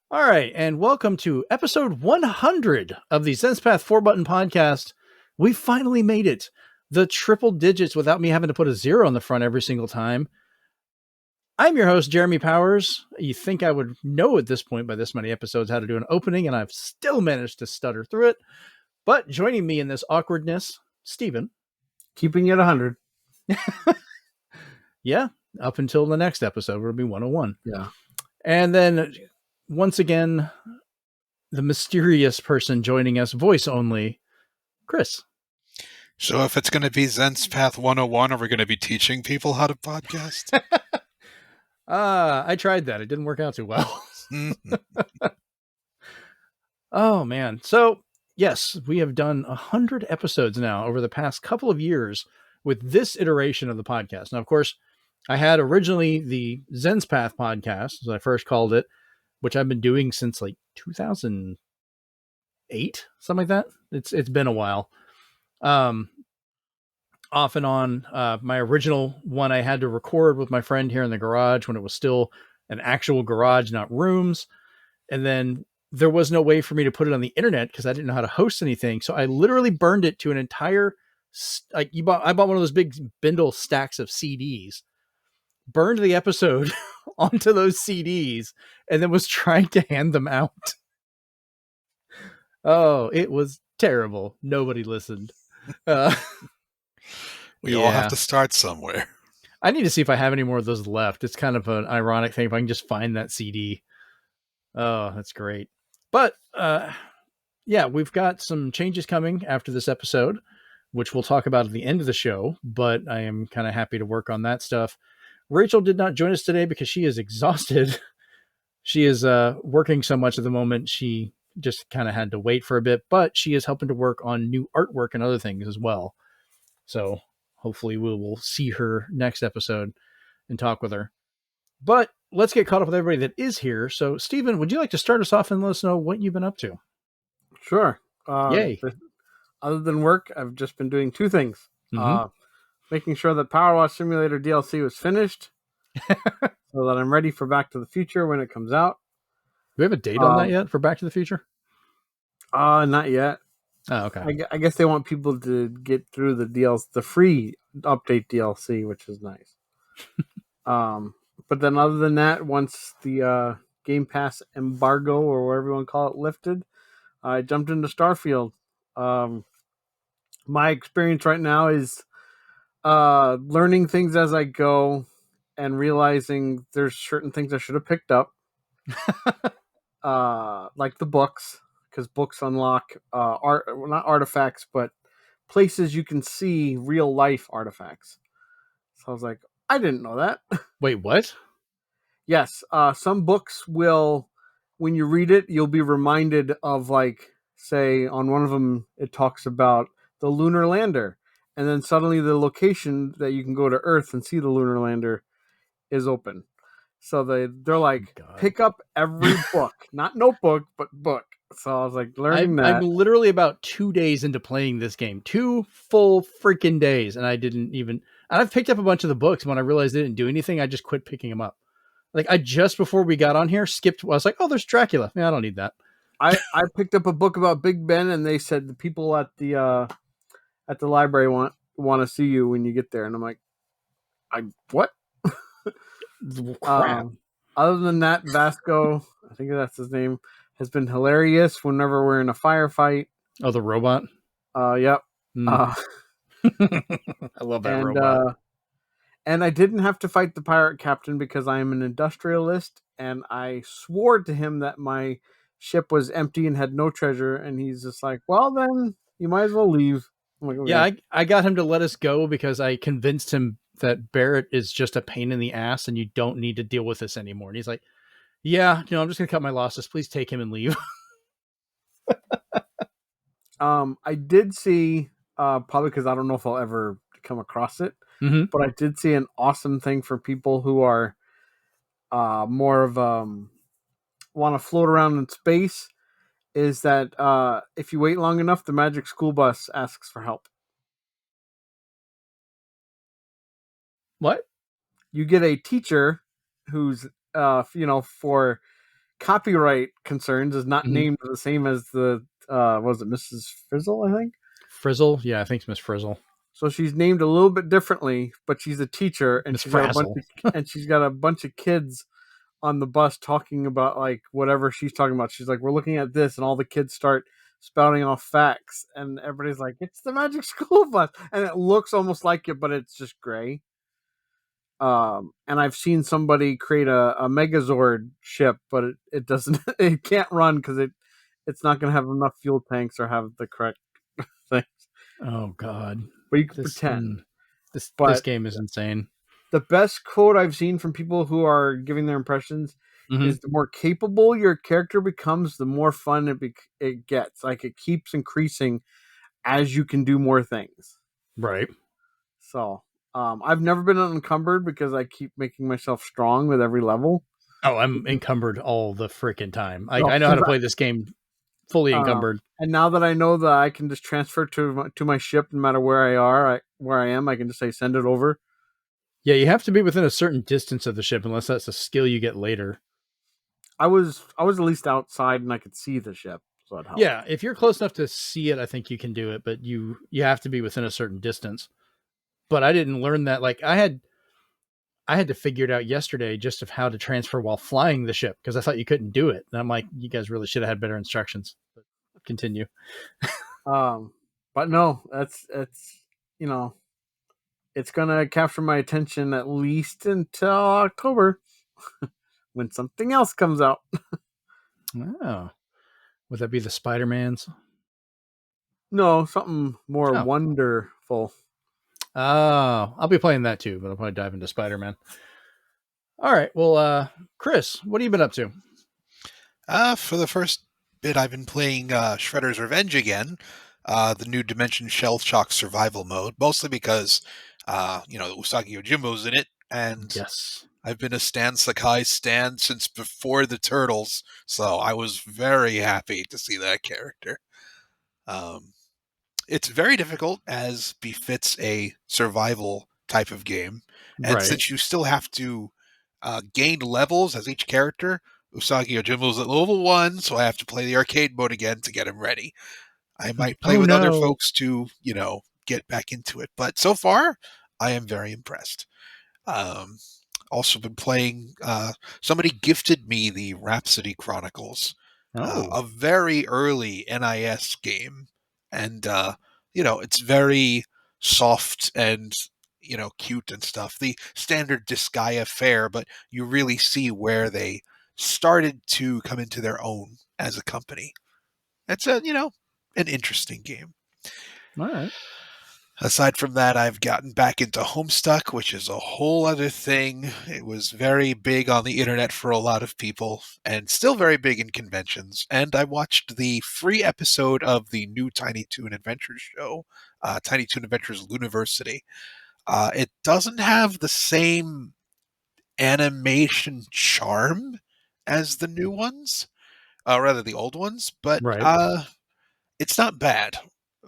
All right, and welcome to episode 100 of the Zenspath 4-Button Podcast. We finally made it. The triple digits without me having to put a zero on the front every single time. I'm your host, Jeremy Powers. You think I would know at this point by this many episodes how to do an opening, and I've still managed to stutter through it. But joining me in this awkwardness, Steven. Keeping it 100. Yeah, up until the next episode, it'll be 101. Yeah. And then, once again, the mysterious person joining us, voice only, Chris. So if it's going to be Zenspath 101, are we going to be teaching people how to podcast? I tried that. It didn't work out too well. Oh, man. So, yes, we have done 100 episodes now over the past couple of years with this iteration of the podcast. Now, of course, I had originally the Zenspath podcast, as I first called it, which I've been doing since like 2008, something like that. It's been a while. Off and on. My original one I had to record with my friend here in the garage when it was still an actual garage, not rooms. And then there was no way for me to put it on the internet because I didn't know how to host anything. So I literally burned it to an entire, I bought one of those big bindle stacks of CDs, burned the episode onto those CDs, and then was trying to hand them out. Oh, it was terrible. Nobody listened. We all have to start somewhere. I need to see if I have any more of those left. It's kind of an ironic thing if I can just find that CD. Oh, that's great. But yeah, we've got some changes coming after this episode, which we'll talk about at the end of the show, but I am kind of happy to work on that stuff. Rachel did not join us today because she is exhausted. She is working so much at the moment. She just kind of had to wait for a bit, but she is helping to work on new artwork and other things as well. So hopefully we will see her next episode and talk with her. But let's get caught up with everybody that is here. So, Steven, would you like to start us off and let us know what you've been up to? Sure. Yay. Other than work, I've just been doing two things. Making sure that Power Wash Simulator DLC was finished so that I'm ready for Back to the Future when it comes out. Do we have a date on that yet for Back to the Future? Not yet. Oh, okay. I guess they want people to get through the free update DLC, which is nice. But then other than that, once the Game Pass embargo or whatever you want to call it lifted, I jumped into Starfield. My experience right now is learning things as I go and realizing there's certain things I should have picked up. Like the books, because books unlock not artifacts, but places you can see real life artifacts. So I was like, I didn't know that. Wait, what? Yes. Some books will, when you read it, you'll be reminded of, like, say, on one of them, it talks about the lunar lander. And then suddenly the location that you can go to Earth and see the lunar lander is open. So they're like, pick up every book. Not notebook, but book. So I was like, learning that. I'm literally about 2 days into playing this game. 2 full freaking days. And I didn't even... And I've picked up a bunch of the books. When I realized they didn't do anything, I just quit picking them up. Like, I just, before we got on here, skipped... I was like, oh, there's Dracula. Yeah, I don't need that. I picked up a book about Big Ben, and they said the people at the library want to see you when you get there. And I'm like, what? Crap. Other than that, Vasco, I think that's his name, has been hilarious whenever we're in a firefight. Oh, the robot? Yep. I love that robot. And I didn't have to fight the pirate captain because I am an industrialist, and I swore to him that my ship was empty and had no treasure, and he's just like, well, then you might as well leave. I'm like, okay. Yeah, I got him to let us go because I convinced him that Barrett is just a pain in the ass and you don't need to deal with this anymore. And he's like, yeah, I'm just going to cut my losses. Please take him and leave. I did see, probably because I don't know if I'll ever come across it, but I did see an awesome thing for people who are more of want to float around in space, is that if you wait long enough, the magic school bus asks for help. What? You get a teacher who's, for copyright concerns, is not Mhm. named the same as the what was it, Mrs. Frizzle, I think. Frizzle, yeah, I think it's Miss Frizzle. So she's named a little bit differently, but she's a teacher, and Miss she's got Frazzle. a bunch of kids on the bus talking about like whatever she's talking about. She's like, "We're looking at this," and all the kids start spouting off facts, and everybody's like, "It's the Magic School Bus," and it looks almost like it, but it's just gray. And I've seen somebody create a Megazord ship, but it doesn't, it can't run because it's not going to have enough fuel tanks or have the correct things. Oh God, But you can this pretend. this But game is insane. the best quote I've seen from people who are giving their impressions Mhm. is the more capable your character becomes, the more fun it gets. Like it keeps increasing as you can do more things. Right. So I've never been unencumbered because I keep making myself strong with every level. Oh, I'm encumbered all the freaking time. No, I know how to play this game fully encumbered. and now that I know that I can just transfer to my ship no matter where I am, I can just say send it over. Yeah, you have to be within a certain distance of the ship unless that's a skill you get later. I was at least outside and I could see the ship, so it helped. Yeah, if you're close enough to see it, I think you can do it, but you have to be within a certain distance. But I didn't learn that. Like I had to figure it out yesterday just of how to transfer while flying the ship because I thought you couldn't do it. And I'm like, you guys really should have had better instructions. But continue. But no, it's you know, it's gonna capture my attention at least until October when something else comes out. Oh, would that be the Spider-Mans? No, something more Oh. wonderful. Oh, I'll be playing that too, but I'll probably dive into Spider-Man. All right. Well, Chris, what have you been up to? For the first bit, I've been playing Shredder's Revenge again, the new Dimension Shell Shock survival mode, mostly because, Usagi Yojimbo's in it, and Yes. I've been a Stan Sakai stan since before the Turtles, so I was very happy to see that character. It's very difficult, as befits a survival type of game, and Right. since you still have to gain levels as each character, Usagi Yojimbo's at level 1, so I have to play the arcade mode again to get him ready. I might play Oh with other no. folks to, get back into it, but so far, I am very impressed. Um, Also been playing. Somebody gifted me the Rhapsody Chronicles, Oh. a very early NIS game, and it's very soft and cute and stuff. The standard Disgaea fare, but you really see where they started to come into their own as a company. It's an interesting game. All right. Aside from that, I've gotten back into Homestuck, which is a whole other thing. It was very big on the internet for a lot of people, and still very big in conventions. And I watched the free episode of the new Tiny Toon Adventures show, Tiny Toon Adventures Luniversity. It doesn't have the same animation charm as the new ones, rather the old ones, but Right. it's not bad,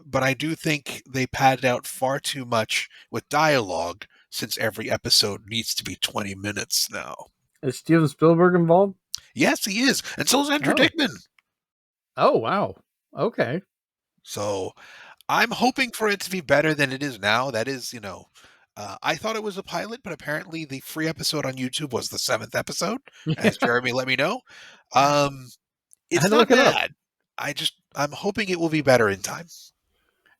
but I do think they padded out far too much with dialogue since every episode needs to be 20 minutes now. Is Steven Spielberg involved? Yes, he is. And so is Andrew Oh. Dickman. Oh wow. Okay. So I'm hoping for it to be better than it is now. That is, I thought it was a pilot, but apparently the free episode on YouTube was the 7th episode, as Jeremy let me know. I It's had to not look it up. bad. I'm hoping it will be better in time.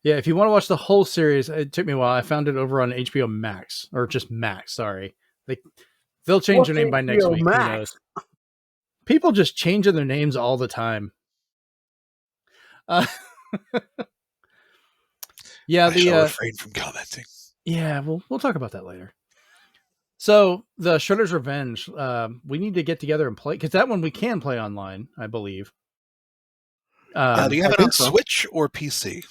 Yeah, if you want to watch the whole series, it took me a while. I found it over on HBO Max, or just Max. Sorry, they'll change their name by next HBO week. Max? Who knows? People just changing their names all the time. Yeah, I shall refrain from commenting. Yeah, we'll talk about that later. So the Shredder's Revenge, we need to get together and play because that one we can play online, I believe. Do you have it on Switch or PC?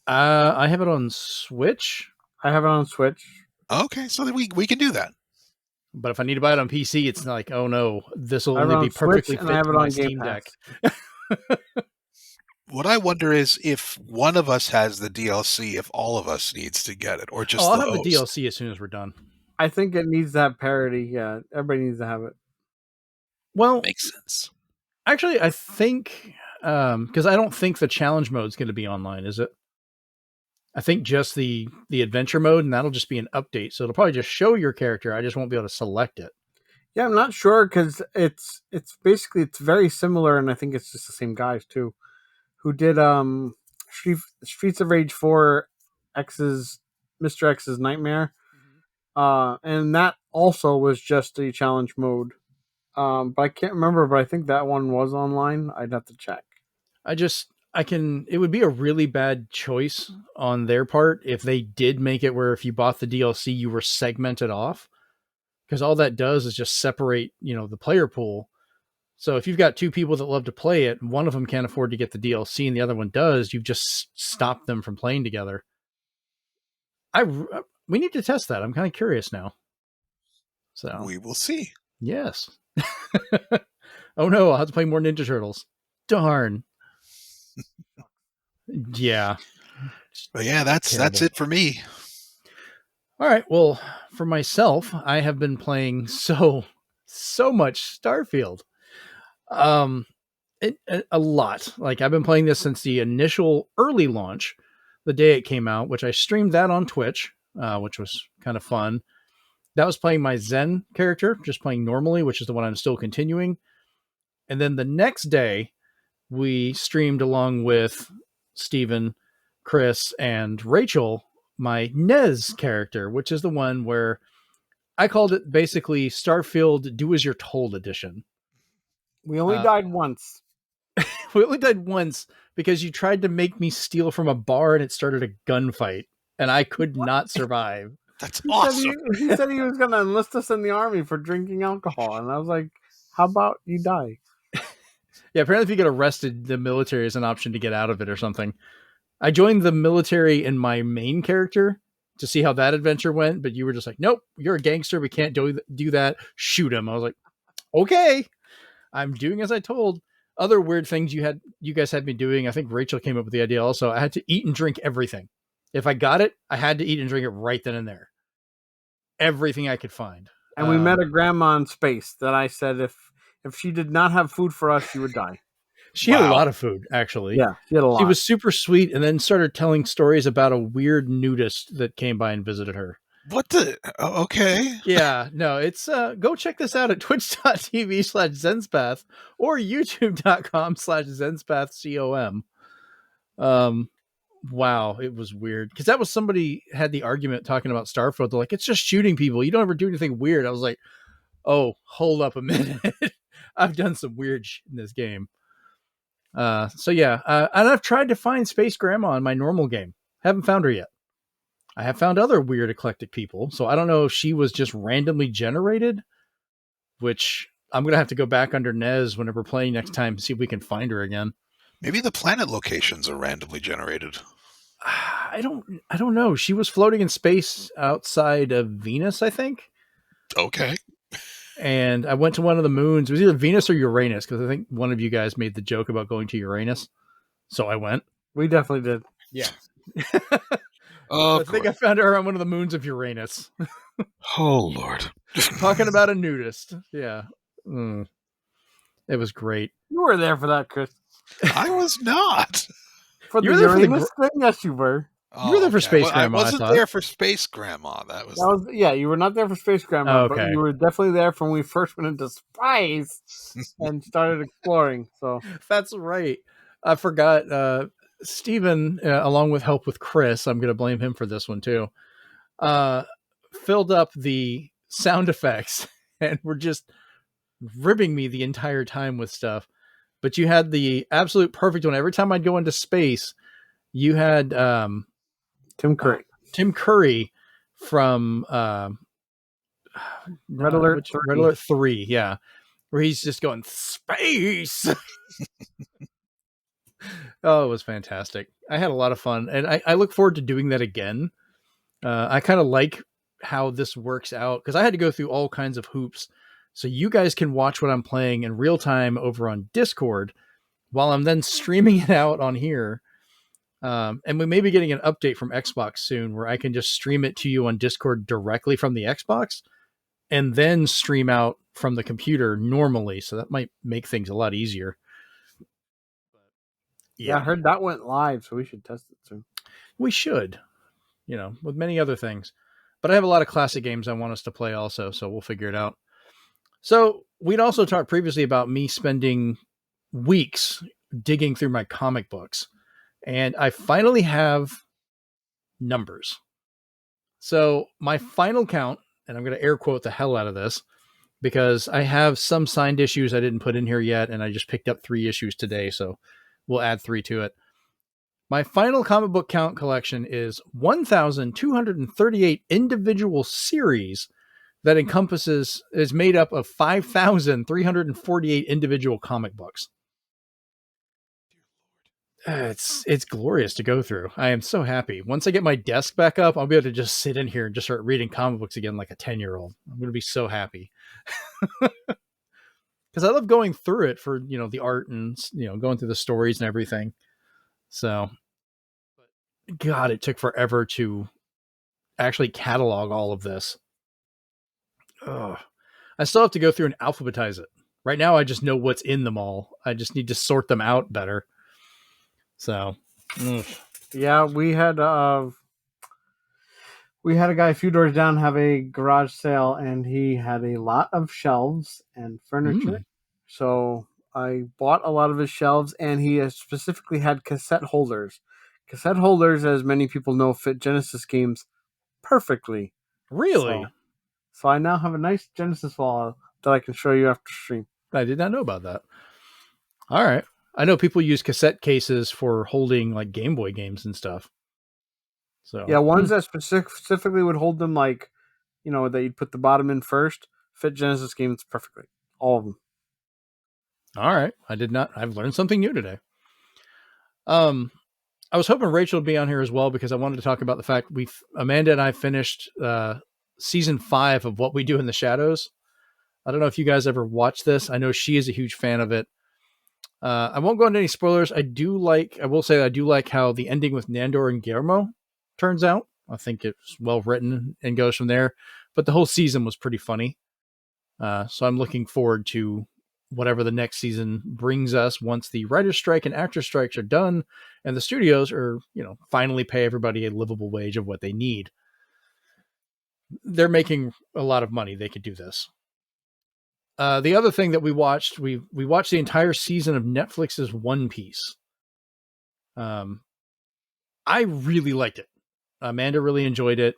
I have it on Switch. I have it on Switch. Okay, so then we can do that. But if I need to buy it on PC, it's like, oh no, this will I have it only on be perfectly Switch, fit and I have to it my on Steam Game Deck. Pass. What I wonder is if one of us has the DLC, if all of us needs to get it, or just I'll the have host. the DLC as soon as we're done. I think it needs to have parity. Yeah, everybody needs to have it. Well, Makes sense. Actually, I think because I don't think the challenge mode is going to be online, is it? I think just the adventure mode, and that'll just be an update. So it'll probably just show your character. I just won't be able to select it. Yeah, I'm not sure because it's basically it's very similar, and I think it's just the same guys too, who did Streets of Rage 4 X's Mr. X's Nightmare, and that also was just a challenge mode. But I can't remember, but I think that one was online. I'd have to check. It would be a really bad choice on their part if they did make it where if you bought the DLC, you were segmented off, because all that does is just separate, the player pool. So if you've got two people that love to play it, one of them can't afford to get the DLC and the other one does, you've just stopped them from playing together. We need to test that. I'm kind of curious now. So we will see. Yes. Oh no, I'll have to play more Ninja Turtles. Darn. Yeah. But yeah, that's it for me. All right. Well, for myself, I have been playing so much Starfield. A lot. Like I've been playing this since the initial early launch, the day it came out, which I streamed that on Twitch, which was kind of fun. That was playing my Zen character, just playing normally, which is the one I'm still continuing. And then the next day, we streamed along with Steven, Chris, and Rachel, my Nez character, which is the one where I called it basically Starfield Do As You're Told edition. We only died once. We only died once because you tried to make me steal from a bar and it started a gunfight, and I could not survive. That's awesome. He said he was going to enlist us in the army for drinking alcohol, and I was like, how about you die? Yeah, apparently if you get arrested, the military is an option to get out of it or something. I joined the military in my main character to see how that adventure went, but you were just like, nope, you're a gangster. We can't do that. Shoot him. I was like, okay, I'm doing as I told. Other weird things you guys had me doing. I think Rachel came up with the idea also. I had to eat and drink everything. If I got it, I had to eat and drink it right then and there. Everything I could find. And we met a grandma in space that I said if she did not have food for us, she would die. She had a lot of food, actually. Yeah, she had a lot. She was super sweet and then started telling stories about a weird nudist that came by and visited her. What the? Okay. Yeah, no, it's go check this out at twitch.tv/Zenspath or youtube.com/ZenspathCom. Wow, it was weird because that was somebody had the argument talking about Starfield. They're like, it's just shooting people. You don't ever do anything weird. I was like, oh, hold up a minute. I've done some weird shit in this game. So yeah, and I've tried to find Space Grandma in my normal game. Haven't found her yet. I have found other weird eclectic people, so I don't know if she was just randomly generated, which I'm going to have to go back under Nez whenever we're playing next time, see if we can find her again. Maybe the planet locations are randomly generated. I don't know. She was floating in space outside of Venus, I think. Okay. And I went to one of the moons. It was either Venus or Uranus, because I think one of you guys made the joke about going to Uranus. So I went. We definitely did. Yeah. I think I found her on one of the moons of Uranus. Oh, Lord. Talking about a nudist. Yeah. It was great. You were there for that, Chris. I was not. For the Uranus thing? Yes, you were. You were there for Space Grandma. I wasn't there for Space Grandma. That was yeah, you were not there for Space Grandma, okay. But you were definitely there from when we first went into space and started exploring. So that's right. I forgot. Steven, along with help with Chris, I'm going to blame him for this one too, filled up the sound effects and were just ribbing me the entire time with stuff. But you had the absolute perfect one. Every time I'd go into space, you had Tim Curry. Tim Curry from Red Alert 3. Red Alert 3, yeah. Where he's just going, space! Oh, it was fantastic. I had a lot of fun. And I look forward to doing that again. I kind of like how this works out, because I had to go through all kinds of hoops. So you guys can watch what I'm playing in real time over on Discord, while I'm then streaming it out on here. And we may be getting an update from Xbox soon where I can just stream it to you on Discord directly from the Xbox and then stream out from the computer normally, so that might make things a lot easier. Yeah, I heard that went live, so we should test it soon. We should, with many other things. But I have a lot of classic games I want us to play also, so we'll figure it out. So we'd also talked previously about me spending weeks digging through my comic books, and I finally have numbers. So my final count, and I'm going to air quote the hell out of this because I have some signed issues I didn't put in here yet, and I just picked up 3 issues today, so we'll add 3 to it. My final comic book count collection is 1,238 individual series that is made up of 5,348 individual comic books. It's glorious to go through. I am so happy. Once I get my desk back up, I'll be able to just sit in here and just start reading comic books again like a 10-year-old. I'm going to be so happy. Because I love going through it for, the art and, going through the stories and everything. So, God, it took forever to actually catalog all of this. Ugh. I still have to go through and alphabetize it. Right now, I just know what's in them all. I just need to sort them out better. So, yeah, we had a guy a few doors down have a garage sale, and he had a lot of shelves and furniture. So I bought a lot of his shelves, and he specifically had cassette holders. Cassette holders, as many people know, fit Genesis games perfectly. Really? So I now have a nice Genesis wall that I can show you after stream. I did not know about that. All right. I know people use cassette cases for holding like Game Boy games and stuff. So yeah, ones that specifically would hold them, like, that you'd put the bottom in first, fit Genesis games perfectly. All of them. All right. I've learned something new today. I was hoping Rachel would be on here as well because I wanted to talk about the fact Amanda and I finished season 5 of What We Do in the Shadows. I don't know if you guys ever watched this. I know she is a huge fan of it. I won't go into any spoilers. I will say that I do like how the ending with Nandor and Guillermo turns out. I think it's well written and goes from there. But the whole season was pretty funny. So I'm looking forward to whatever the next season brings us once the writer's strike and actor strikes are done and the studios are, finally pay everybody a livable wage of what they need. They're making a lot of money. They could do this. The other thing that we watched the entire season of Netflix's One Piece. I really liked it. Amanda really enjoyed it.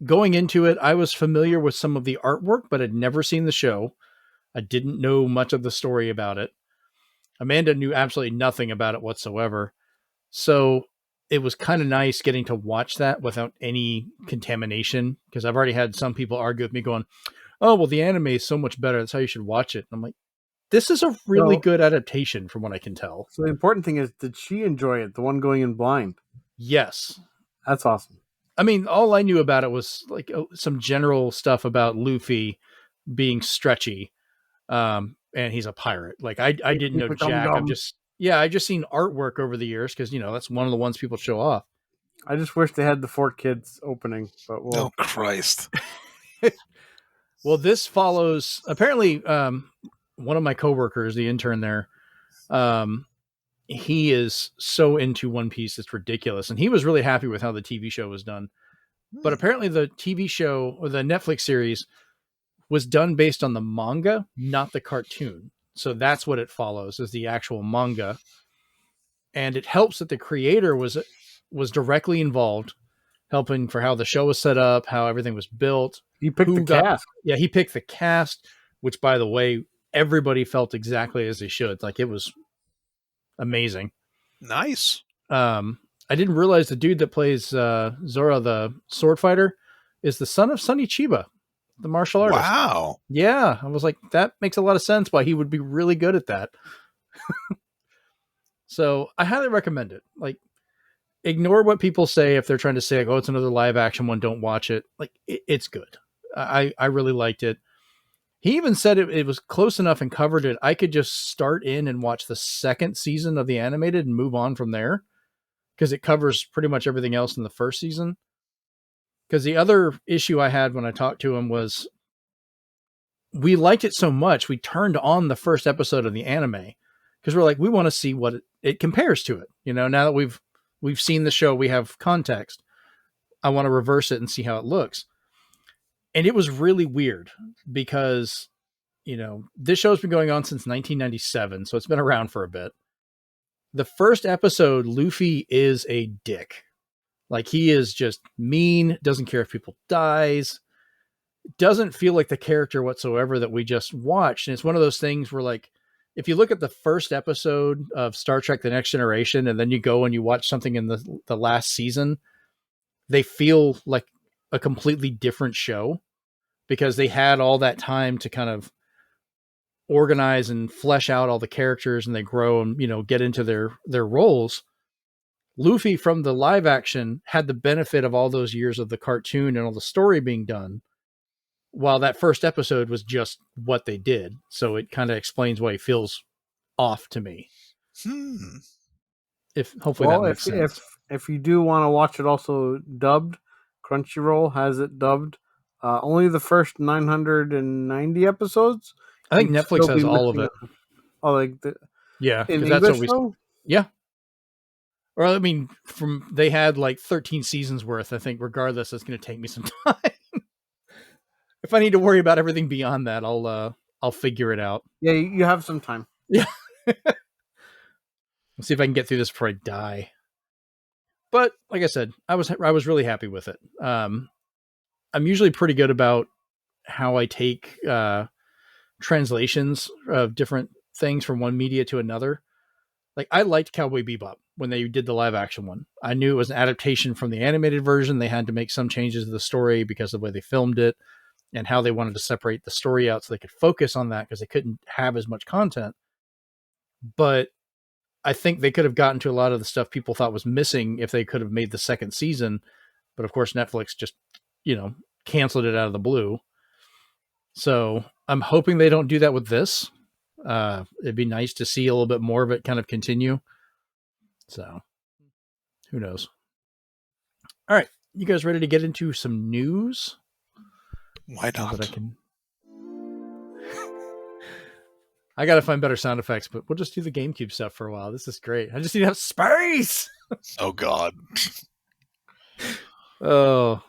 Going into it, I was familiar with some of the artwork, but had never seen the show. I didn't know much of the story about it. Amanda knew absolutely nothing about it whatsoever. So it was kind of nice getting to watch that without any contamination, because I've already had some people argue with me going, oh, well, the anime is so much better. That's how you should watch it. And I'm like, this is a really good adaptation from what I can tell. So the important thing is, did she enjoy it? The one going in blind? Yes. That's awesome. I mean, all I knew about it was like some general stuff about Luffy being stretchy. And he's a pirate. Like I didn't know jack. I've just seen artwork over the years because, that's one of the ones people show off. I just wish they had the 4 kids opening, but oh Christ. Well, this follows apparently one of my coworkers, the intern there. He is so into One Piece, it's ridiculous. And he was really happy with how the TV show was done. But apparently the TV show or the Netflix series was done based on the manga, not the cartoon. So that's what it follows, is the actual manga. And it helps that the creator was directly involved, helping for how the show was set up, how everything was built. He picked the cast. Yeah, he picked the cast, which, by the way, everybody felt exactly as they should. Like, it was amazing. Nice. I didn't realize the dude that plays Zora, the sword fighter, is the son of Sonny Chiba, the martial artist. Wow. Yeah, I was like, that makes a lot of sense why he would be really good at that. So I highly recommend it. Like, ignore what people say if they're trying to say, like, oh, it's another live action one, don't watch it. Like, it's good. I really liked it. He even said it was close enough and covered it. I could just start in and watch the second season of the animated and move on from there, because it covers pretty much everything else in the first season. Because the other issue I had when I talked to him was we liked it so much, we turned on the first episode of the anime because we're like, we want to see what it compares to it. Now that we've seen the show, we have context. I want to reverse it and see how it looks. And it was really weird because, this show's been going on since 1997, so it's been around for a bit. The first episode, Luffy is a dick. Like, he is just mean, doesn't care if people dies, doesn't feel like the character whatsoever that we just watched. And it's one of those things where, like, if you look at the first episode of Star Trek The Next Generation and then you go and you watch something in the last season, they feel like a completely different show because they had all that time to kind of organize and flesh out all the characters, and they grow and, get into their roles. Luffy from the live action had the benefit of all those years of the cartoon and all the story being done, while that first episode was just what they did. So it kind of explains why he feels off to me. If hopefully that makes sense. If you do want to watch it also dubbed, Crunchyroll has it dubbed. Only the first 990 episodes. I think Netflix has all of it. Yeah, because that's what we. Though? Yeah. Or I mean, they had like 13 seasons worth. I think regardless, it's going to take me some time. If I need to worry about everything beyond that, I'll figure it out. Yeah, you have some time. Yeah. Let's see if I can get through this before I die. But like I said, I was really happy with it. I'm usually pretty good about how I take translations of different things from one media to another. Like, I liked Cowboy Bebop when they did the live action one. I knew it was an adaptation from the animated version. They had to make some changes to the story because of the way they filmed it and how they wanted to separate the story out so they could focus on that because they couldn't have as much content. But I think they could have gotten to a lot of the stuff people thought was missing if they could have made the second season. But of course, Netflix just, canceled it out of the blue. So I'm hoping they don't do that with this. It'd be nice to see a little bit more of it kind of continue. So who knows? All right. You guys ready to get into some news? Why not? I got to find better sound effects, but we'll just do the GameCube stuff for a while. This is great. I just need to have space. Oh, God. Oh,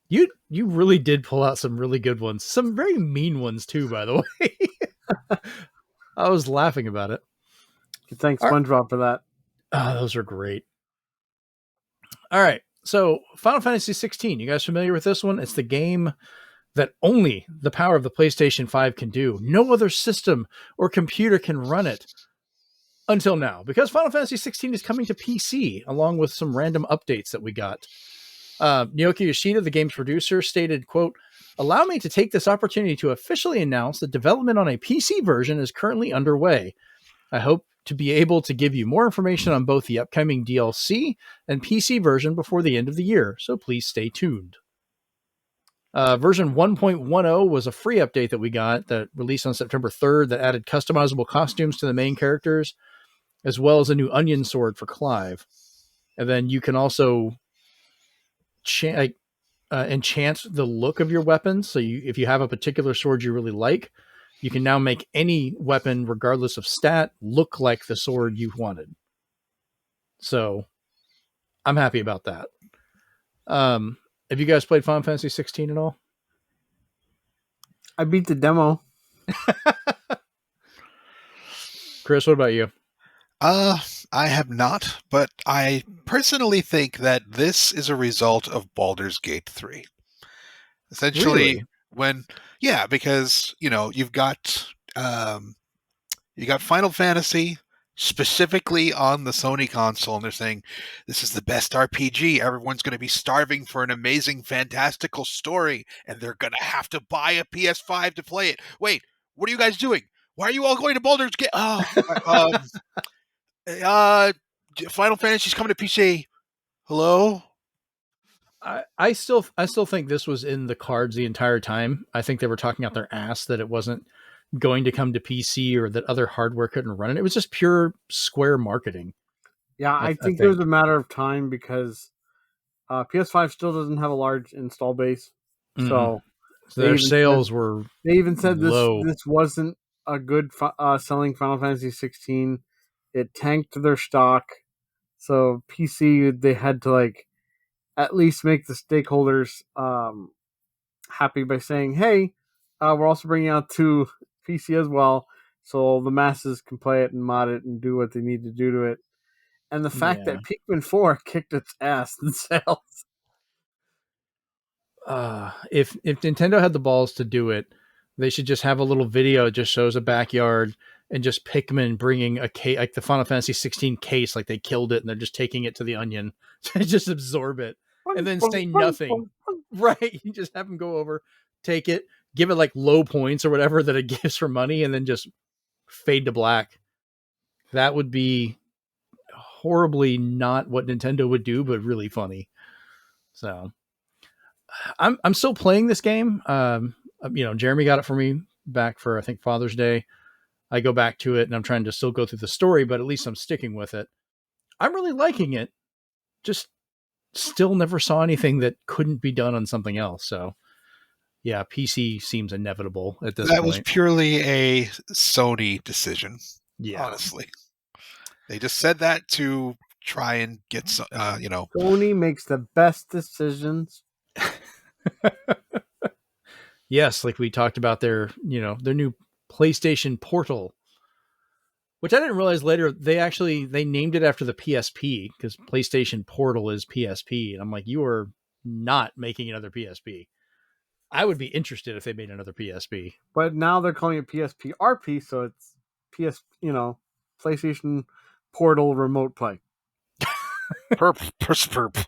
you really did pull out some really good ones. Some very mean ones, too, by the way. I was laughing about it. Thanks, SpongeBob, for that. Oh, those are great. All right. So, Final Fantasy 16. You guys familiar with this one? It's the game that only the power of the PlayStation 5 can do. No other system or computer can run it until now, because Final Fantasy 16 is coming to PC, along with some random updates that we got. Naoki Yoshida, the game's producer, stated, quote, "Allow me to take this opportunity to officially announce that development on a PC version is currently underway. I hope to be able to give you more information on both the upcoming DLC and PC version before the end of the year, so please stay tuned." Version 1.10 was a free update that we got that released on September 3rd that added customizable costumes to the main characters, as well as a new onion sword for Clive. And then you can also enchant the look of your weapons. So if you have a particular sword you really like, you can now make any weapon, regardless of stat, look like the sword you wanted. So I'm happy about that. Have you guys played Final Fantasy 16 at all? I beat the demo. Chris, what about you? I have not, but I personally think that this is a result of Baldur's Gate 3. Essentially, really? Because, you've got Final Fantasy specifically on the Sony console, and they're saying this is the best RPG. Everyone's going to be starving for an amazing, fantastical story, and they're going to have to buy a PS5 to play it. Wait, what are you guys doing? Why are you all going to Baldur's Gate? Final Fantasy's coming to PC. Hello? I still think this was in the cards the entire time. I think they were talking out their ass that it wasn't going to come to PC or that other hardware couldn't run it. It was just pure Square marketing. Yeah, I think it was a matter of time because PS5 still doesn't have a large install base. Mm-hmm. So So their sales were They even said low. this wasn't a good selling Final Fantasy 16. It tanked their stock. So PC, they had to like at least make the stakeholders happy by saying, "Hey, we're also bringing out to PC as well, so the masses can play it and mod it and do what they need to do to it." And the fact that Pikmin 4 kicked its ass in sales. If Nintendo had the balls to do it, they should just have a little video that just shows a backyard and just Pikmin bringing a case, like the Final Fantasy 16 case, like they killed it and they're just taking it to the Onion to just absorb it and then say nothing. Right? You just have them go over, take it, give it like low points or whatever that it gives for money, and then just fade to black. That would be horribly not what Nintendo would do, but really funny. So I'm still playing this game. Jeremy got it for me back for I think Father's Day. I go back to it and I'm trying to still go through the story, but at least I'm sticking with it. I'm really liking it. Just still never saw anything that couldn't be done on something else. So yeah, PC seems inevitable at this point. That was purely a Sony decision. Yeah, honestly, they just said that to try and get some. Sony makes the best decisions. Yes, like we talked about their new PlayStation Portal, which I didn't realize later they named it after the PSP because PlayStation Portal is PSP, and I'm like, you are not making another PSP. I would be interested if they made another PSP, but now they're calling it PSP RP, so it's PlayStation Portal Remote Play. Perp.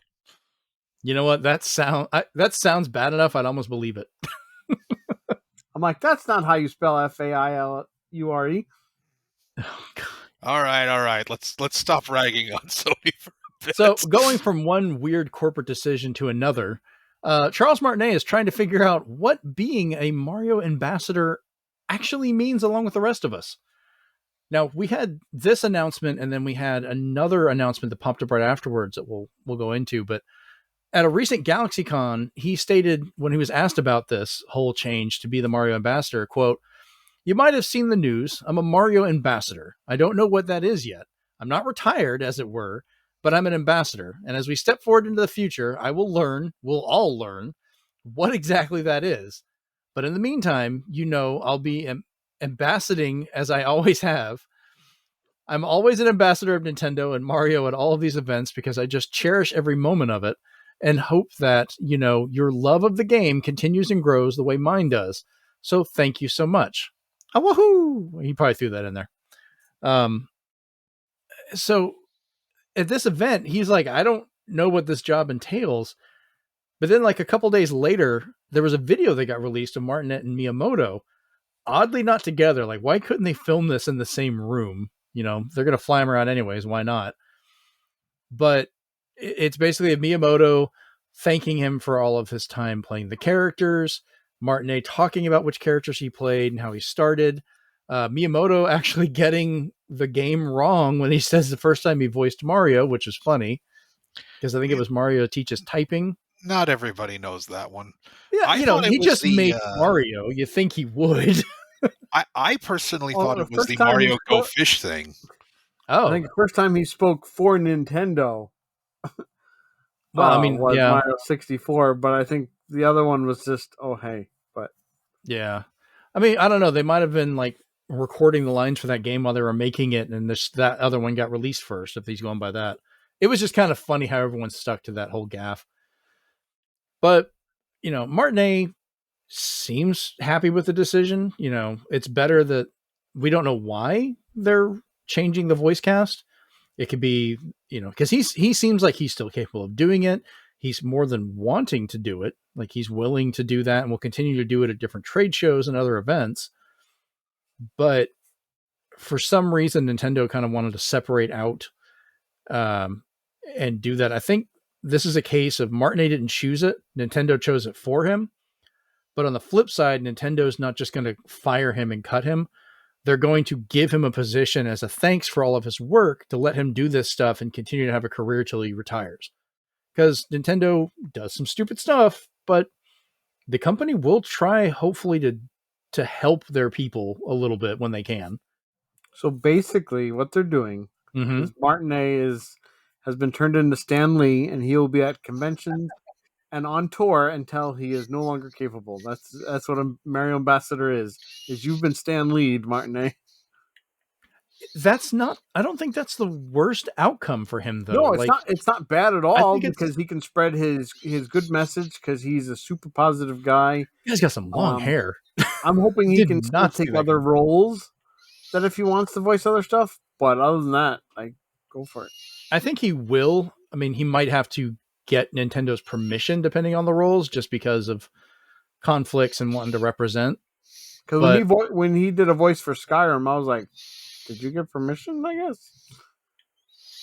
You know what? That sounds bad enough. I'd almost believe it. I'm like, that's not how you spell FAILURE. Oh, God. All right. Let's stop ragging on Sony for a bit. So going from one weird corporate decision to another, Charles Martinet is trying to figure out what being a Mario ambassador actually means along with the rest of us. Now, we had this announcement, and then we had another announcement that popped up right afterwards that we'll go into. But at a recent GalaxyCon, he stated when he was asked about this whole change to be the Mario ambassador, quote, "You might have seen the news. I'm a Mario ambassador. I don't know what that is yet. I'm not retired, as it were, but I'm an ambassador. And as we step forward into the future, we'll all learn what exactly that is. But in the meantime, I'll be ambassading as I always have. I'm always an ambassador of Nintendo and Mario at all of these events because I just cherish every moment of it and hope that, your love of the game continues and grows the way mine does. So thank you so much." Oh, woohoo! He probably threw that in there. So at this event, he's like, I don't know what this job entails. But then like a couple days later, there was a video that got released of Martinet and Miyamoto, oddly not together. Like, why couldn't they film this in the same room? They're going to fly him around anyways. Why not? But it's basically a Miyamoto thanking him for all of his time playing the characters, Martinet talking about which characters he played and how he started, Miyamoto actually getting the game wrong when he says the first time he voiced Mario, which is funny because I think it was Mario teaches typing. Not everybody knows that one. Yeah, he just made Mario. You think he would. I personally thought it was the Mario Go Fish thing. Oh, I think the first time he spoke for Nintendo. Well, was Mario 64, but I think the other one was just, oh, hey. But yeah. I don't know. They might have been like recording the lines for that game while they were making it, and that other one got released first, if he's going by that. It was just kind of funny how everyone stuck to that whole gaffe. But, Martinet seems happy with the decision. It's better that we don't know why they're changing the voice cast. It could be, because he seems like he's still capable of doing it. He's more than wanting to do it. Like he's willing to do that and will continue to do it at different trade shows and other events. But for some reason, Nintendo kind of wanted to separate out and do that. I think this is a case of Martinet didn't choose it. Nintendo chose it for him. But on the flip side, Nintendo's not just going to fire him and cut him. They're going to give him a position as a thanks for all of his work to let him do this stuff and continue to have a career till he retires. Because Nintendo does some stupid stuff, but the company will try, hopefully, to help their people a little bit when they can. So basically, what they're doing Mm-hmm. is Martinet has been turned into Stan Lee, and he will be at conventions and on tour until he is no longer capable. That's what a Mario Ambassador is. Is you've been Stan Lee, Martinet. That's not. I don't think that's the worst outcome for him, though. No, it's Like, not. It's not bad at I all think it's because he can spread his good message because he's a super positive guy. he's got some long hair. I'm hoping he Did can still not see take that other coming. roles. That if he wants to voice other stuff, but other than that, like, go for it. I think he will. I mean, he might have to get Nintendo's permission depending on the roles, just because of conflicts and wanting to represent. Because when he did a voice for Skyrim, I was like, "Did you get permission?" I guess.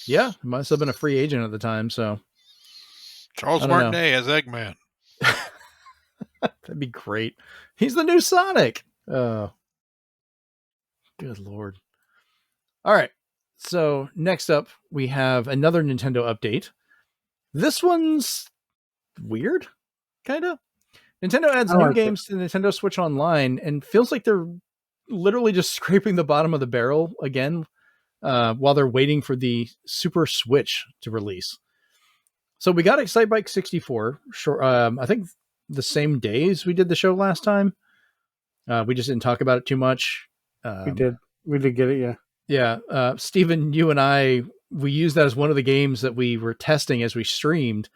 Yeah, he must have been a free agent at the time. So Charles Martinet as Eggman. That'd be great. He's the new Sonic. Oh, good Lord. All right. So next up, we have another Nintendo update. This one's weird, kind of. Nintendo adds new games to Nintendo Switch Online and feels like they're literally just scraping the bottom of the barrel again while they're waiting for the Super Switch to release. So we got Excitebike 64, I think the same days we did the show last time. We just didn't talk about it too much. We did get it, yeah. Yeah, Steven, you and I, we used that as one of the games that we were testing as we streamed.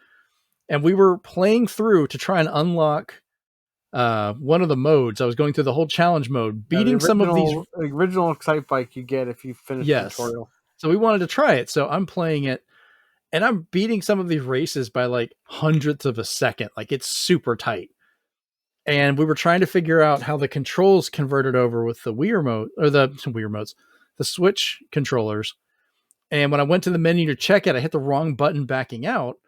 And we were playing through to try and unlock one of the modes. I was going through the whole challenge mode, beating some of these. The original Excitebike you get if you finish the tutorial. So we wanted to try it. So I'm playing it, and I'm beating some of these races by like hundredths of a second. Like, it's super tight. And we were trying to figure out how the controls converted over with the Wii remote, or the Wii remotes, the Switch controllers. And when I went to the menu to check it, I hit the wrong button backing out,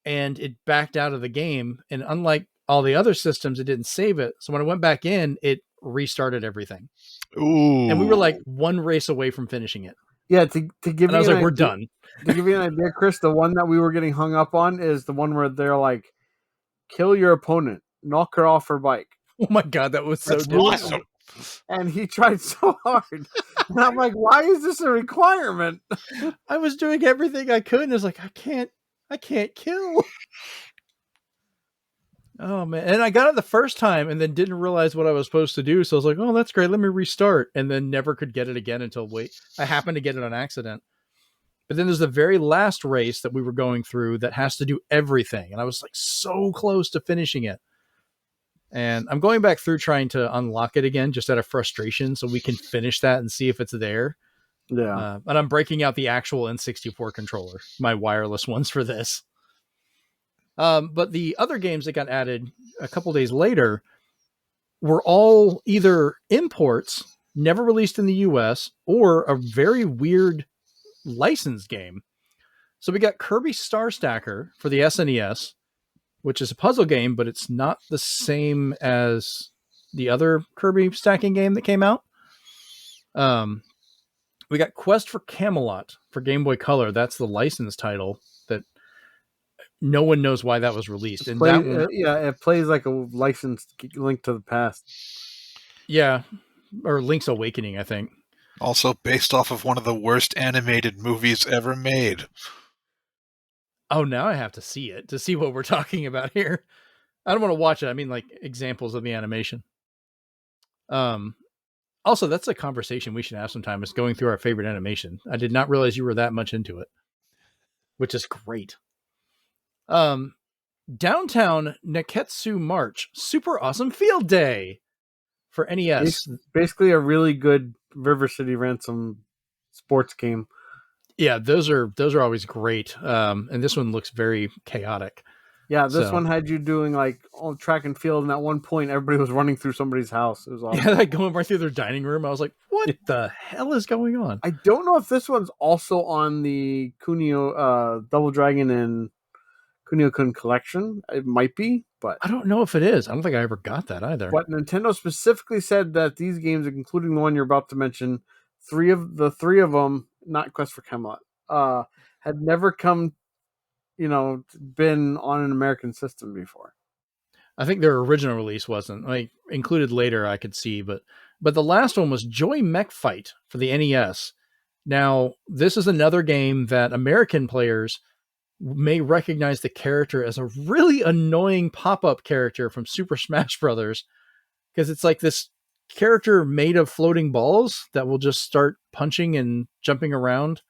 and it backed out of the game. And unlike all the other systems, it didn't save it. So when I went back in, it restarted everything. Ooh. And we were like one race away from finishing it. Yeah, to give and I was like, we're done. To give you an idea, Chris, the one that we were getting hung up on is the one where they're like, kill your opponent, knock her off her bike. Oh my God, that was so awesome. And he tried so hard. And I'm like, why is this a requirement? I was doing everything I could, and I was like, I can't kill. Oh man. And I got it the first time and then didn't realize what I was supposed to do. So I was like, oh, that's great. Let me restart. And then never could get it again until I happened to get it on accident. But then there's the very last race that we were going through that has to do everything. And I was like so close to finishing it. And I'm going back through trying to unlock it again, just out of frustration, so we can finish that and see if it's there. Yeah. And I'm breaking out the actual N64 controller, my wireless ones for this. But the other games that got added a couple days later were all either imports, never released in the US, or a very weird licensed game. So we got Kirby Star Stacker for the SNES, which is a puzzle game, but it's not the same as the other Kirby stacking game that came out. We got Quest for Camelot for Game Boy Color. That's the licensed title that no one knows why that was released. It plays like a licensed Link to the Past. Yeah, or Link's Awakening, I think. Also based off of one of the worst animated movies ever made. Oh, now I have to see it to see what we're talking about here. I don't want to watch it. I mean, like, examples of the animation. Also, that's a conversation we should have sometime, is going through our favorite animation. I did not realize you were that much into it, which is great. Downtown Neketsu March, Super Awesome Field Day for NES. It's basically a really good River City Ransom sports game. Yeah, those are always great. And this one looks very chaotic. Yeah, this one had you doing like all track and field, and at one point everybody was running through somebody's house. It was awesome. Yeah, like going right through their dining room. I was like, what the hell is going on? I don't know if this one's also on the Kunio Double Dragon and Kunio-kun collection. It might be, but I don't know if it is. I don't think I ever got that either. But Nintendo specifically said that these games, including the one you're about to mention, three of them, not Quest for Camelot, had never been on an American system before. I think their original release wasn't. Like included later, I could see, but the last one was Joy Mech Fight for the NES. Now, this is another game that American players may recognize the character as a really annoying pop-up character from Super Smash Brothers, because it's like this character made of floating balls that will just start punching and jumping around.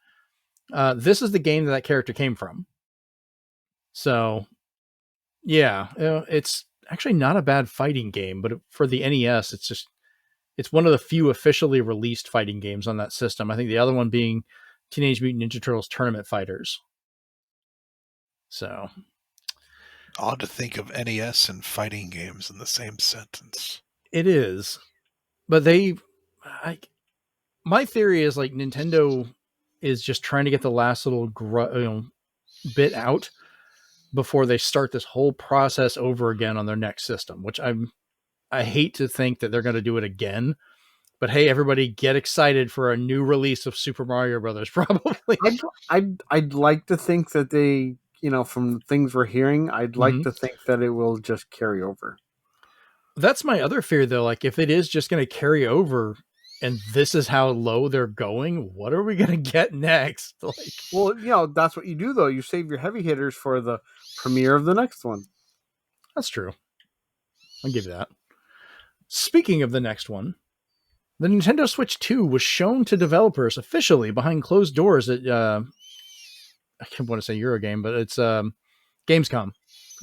This is the game that character came from. So, yeah, it's actually not a bad fighting game, but for the NES, it's one of the few officially released fighting games on that system. I think the other one being Teenage Mutant Ninja Turtles Tournament Fighters. So, odd to think of NES and fighting games in the same sentence. It is, but my theory is like Nintendo is just trying to get the last little bit out before they start this whole process over again on their next system, which I hate to think that they're going to do it again. But hey, everybody, get excited for a new release of Super Mario Brothers. Probably, I'd like to think that they, from things we're hearing, I'd like to think that it will just carry over. That's my other fear, though. Like, if it is just going to carry over, and this is how low they're going, what are we going to get next? Like, well, that's what you do, though. You save your heavy hitters for the premiere of the next one. That's true. I'll give you that. Speaking of the next one, the Nintendo Switch 2 was shown to developers officially behind closed doors at, I can't want to say Eurogame, but it's Gamescom.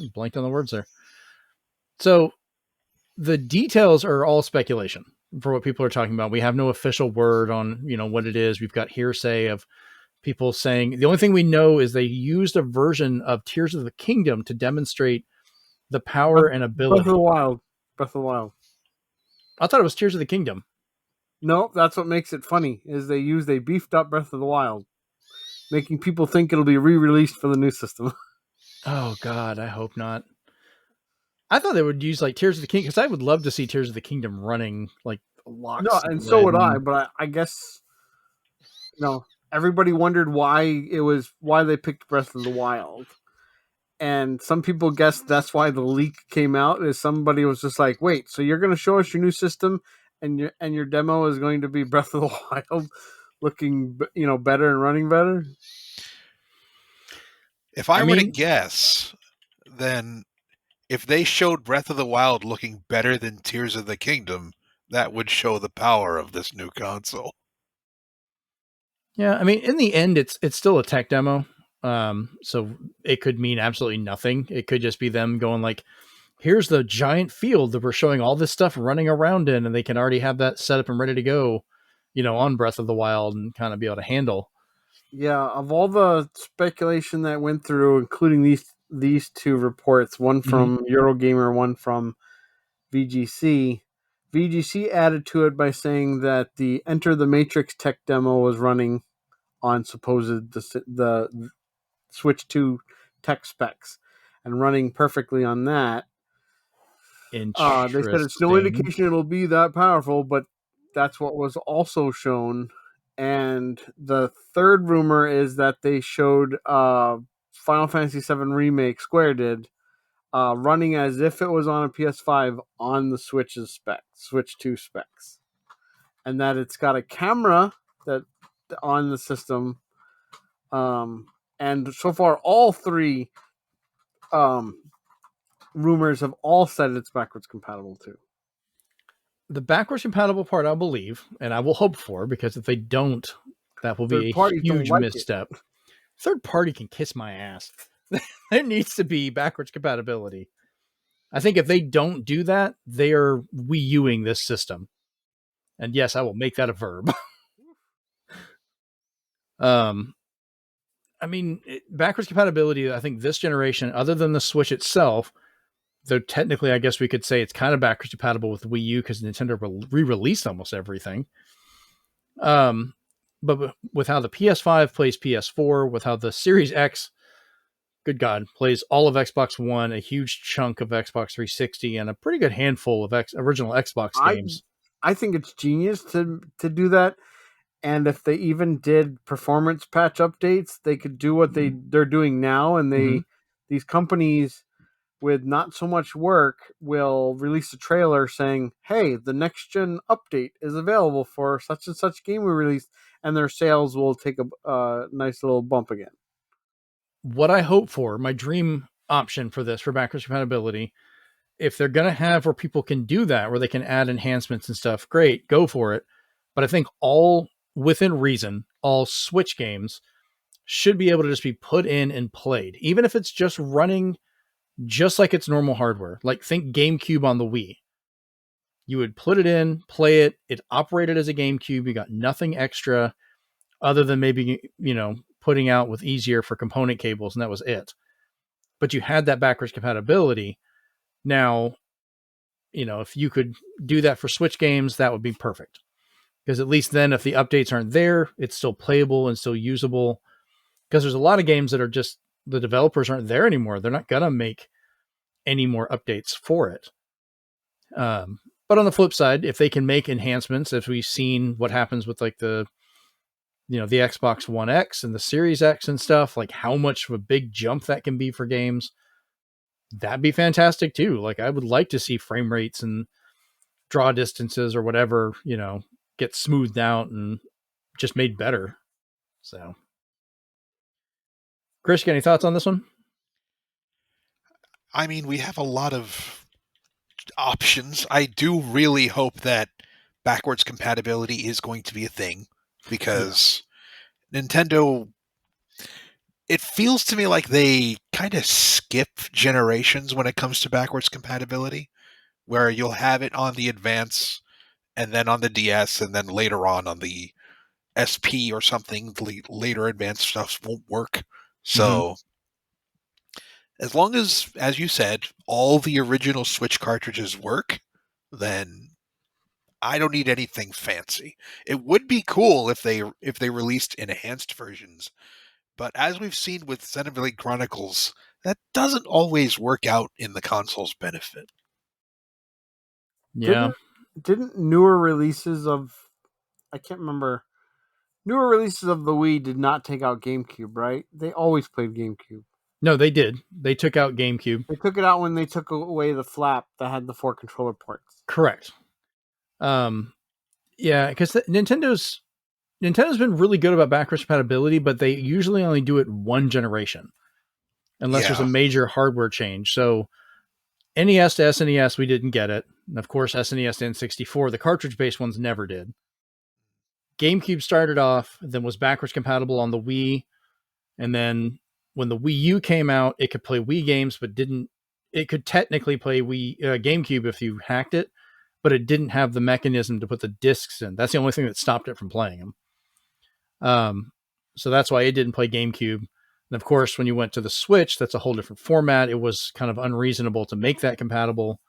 I blanked on the words there. So the details are all speculation for what people are talking about. We have no official word on, what it is. We've got hearsay of people saying, the only thing we know is they used a version of Tears of the Kingdom to demonstrate the power and ability. Breath of the Wild. I thought it was Tears of the Kingdom. No, that's what makes it funny, is they beefed up Breath of the Wild, making people think it'll be re-released for the new system. Oh, God, I hope not. I thought they would use like Tears of the Kingdom, because I would love to see Tears of the Kingdom running like locks. No, and so would I, but I guess, everybody wondered why they picked Breath of the Wild. And some people guessed that's why the leak came out, is somebody was just like, wait, so you're going to show us your new system and your demo is going to be Breath of the Wild looking, better and running better? If I were to guess, then if they showed Breath of the Wild looking better than Tears of the Kingdom, that would show the power of this new console. Yeah, in the end, it's still a tech demo. So it could mean absolutely nothing. It could just be them going like, here's the giant field that we're showing all this stuff running around in, and they can already have that set up and ready to go, on Breath of the Wild and kind of be able to handle. Yeah, of all the speculation that went through, including these two reports, one from Eurogamer, one from VGC. VGC added to it by saying that the Enter the Matrix tech demo was running on the Switch 2 tech specs and running perfectly on that. They said it's no indication it'll be that powerful, but that's what was also shown. And the third rumor is that they showed Final Fantasy VII Remake, Square did, running as if it was on a PS5 on the Switch 2 specs. And that it's got a camera that on the system. And so far, all three rumors have all said it's backwards compatible too. The backwards compatible part, I believe, and I will hope for, because if they don't, that will be a huge misstep. Third party can kiss my ass. There needs to be backwards compatibility. I think if they don't do that, they are Wii U-ing this system. And yes, I will make that a verb. Backwards compatibility, I think this generation, other than the Switch itself, though technically I guess we could say it's kind of backwards compatible with Wii U because Nintendo re-released almost everything. But with how the PS5 plays PS4, with how the Series X, good God, plays all of Xbox One, a huge chunk of Xbox 360, and a pretty good handful of original Xbox games. I think it's genius to do that. And if they even did performance patch updates, they could do what they're doing now. And these companies with not so much work, will release a trailer saying, hey, the next gen update is available for such and such game we released, and their sales will take a nice little bump again. What I hope for, my dream option for this, for backwards compatibility, if they're going to have where people can do that, where they can add enhancements and stuff, great, go for it. But I think all within reason, all Switch games should be able to just be put in and played, even if it's just running just like it's normal hardware. Like think GameCube on the Wii. You would put it in, play it, it operated as a GameCube, you got nothing extra other than maybe, putting out with easier for component cables, and that was it. But you had that backwards compatibility. Now, if you could do that for Switch games, that would be perfect. Because at least then, if the updates aren't there, it's still playable and still usable. Because there's a lot of games that are just, the developers aren't there anymore. They're not going to make any more updates for it. But on the flip side, if they can make enhancements, as we've seen what happens with like the Xbox One X and the Series X and stuff, like how much of a big jump that can be for games, that'd be fantastic too. Like I would like to see frame rates and draw distances or whatever, get smoothed out and just made better. So, Chris, got any thoughts on this one? I mean, we have a lot of options. I do really hope that backwards compatibility is going to be a thing, because Nintendo, it feels to me like they kind of skip generations when it comes to backwards compatibility, where you'll have it on the Advance and then on the DS and then later on the SP or something. The later advanced stuff won't work. So as long as you said, all the original Switch cartridges work, then I don't need anything fancy. It would be cool if they released enhanced versions, but as we've seen with Xenoblade Chronicles, that doesn't always work out in the console's benefit. Yeah. Didn't newer releases of, I can't remember, newer releases of the Wii did not take out GameCube, right? They always played GameCube. No, they did. They took out GameCube. They took it out when they took away the flap that had the 4 controller ports. Correct. Yeah, because Nintendo's been really good about backwards compatibility, but they usually only do it one generation, unless there's a major hardware change. So NES to SNES, we didn't get it. And of course, SNES to N64, the cartridge-based ones never did. GameCube started off, then was backwards compatible on the Wii, and then when the Wii U came out, it could play Wii games, but didn't. It could technically play GameCube if you hacked it, but it didn't have the mechanism to put the discs in. That's the only thing that stopped it from playing them. So that's why it didn't play GameCube. And of course, when you went to the Switch, that's a whole different format. It was kind of unreasonable to make that compatible.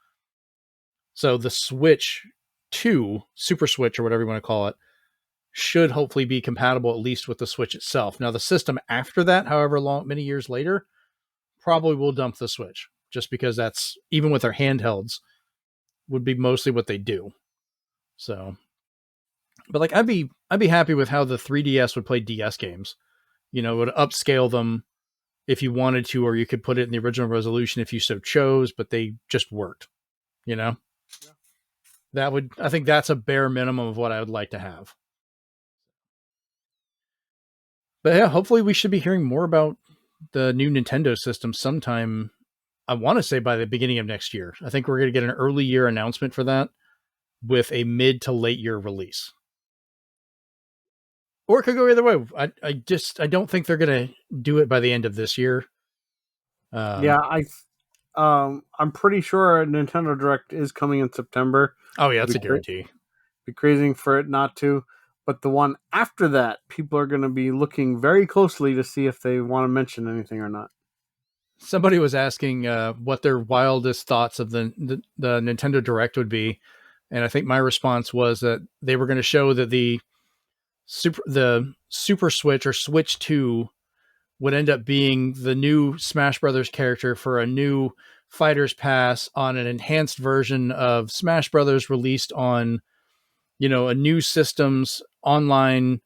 So the Switch 2, Super Switch, or whatever you want to call it, should hopefully be compatible at least with the Switch itself. Now, the system after that, however many years later, probably will dump the Switch, just because that's, even with their handhelds, would be mostly what they do. So, but like I'd be happy with how the 3DS would play DS games. It would upscale them if you wanted to, or you could put it in the original resolution if you so chose, but they just worked. Yeah. I think that's a bare minimum of what I would like to have. But yeah, hopefully we should be hearing more about the new Nintendo system sometime. I want to say by the beginning of next year. I think we're going to get an early year announcement for that with a mid to late year release. Or it could go either way. I don't think they're going to do it by the end of this year. I'm pretty sure Nintendo Direct is coming in September. Oh yeah, that's a guarantee. Be crazy for it not to. But the one after that, people are going to be looking very closely to see if they want to mention anything or not. Somebody was asking what their wildest thoughts of the Nintendo Direct would be, and I think my response was that they were going to show that the Super Switch or Switch 2 would end up being the new Smash Brothers character for a new Fighters Pass on an enhanced version of Smash Brothers released on, a new system's online,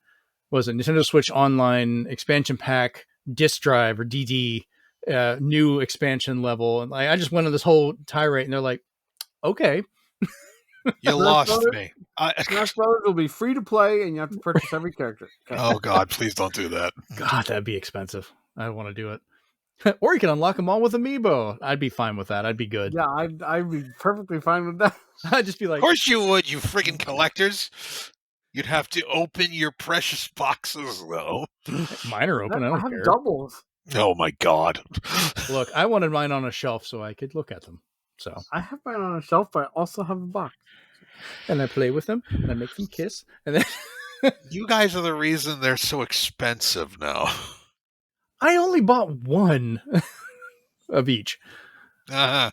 Nintendo Switch Online expansion pack disc drive or DD new expansion level, and like I just went on this whole tirade, and they're like, "Okay, You lost me. Smash Brothers will be free to play, and you have to purchase every character. Okay. Oh God, please don't do that. God, that'd be expensive. I don't want to do it." Or you can unlock them all with amiibo. I'd be fine with that. I'd be good. Yeah, I'd be perfectly fine with that. I'd just be Of like, course you would, you friggin' collectors. You'd have to open your precious boxes, though. mine are open. I I don't have care. doubles. Oh my God. Look, I wanted mine on a shelf so I could look at them. So, I have mine on a shelf, but I also have a box. and I play with them, and I make them kiss, and then You guys are the reason they're so expensive now. I only bought one of each. Uh-huh.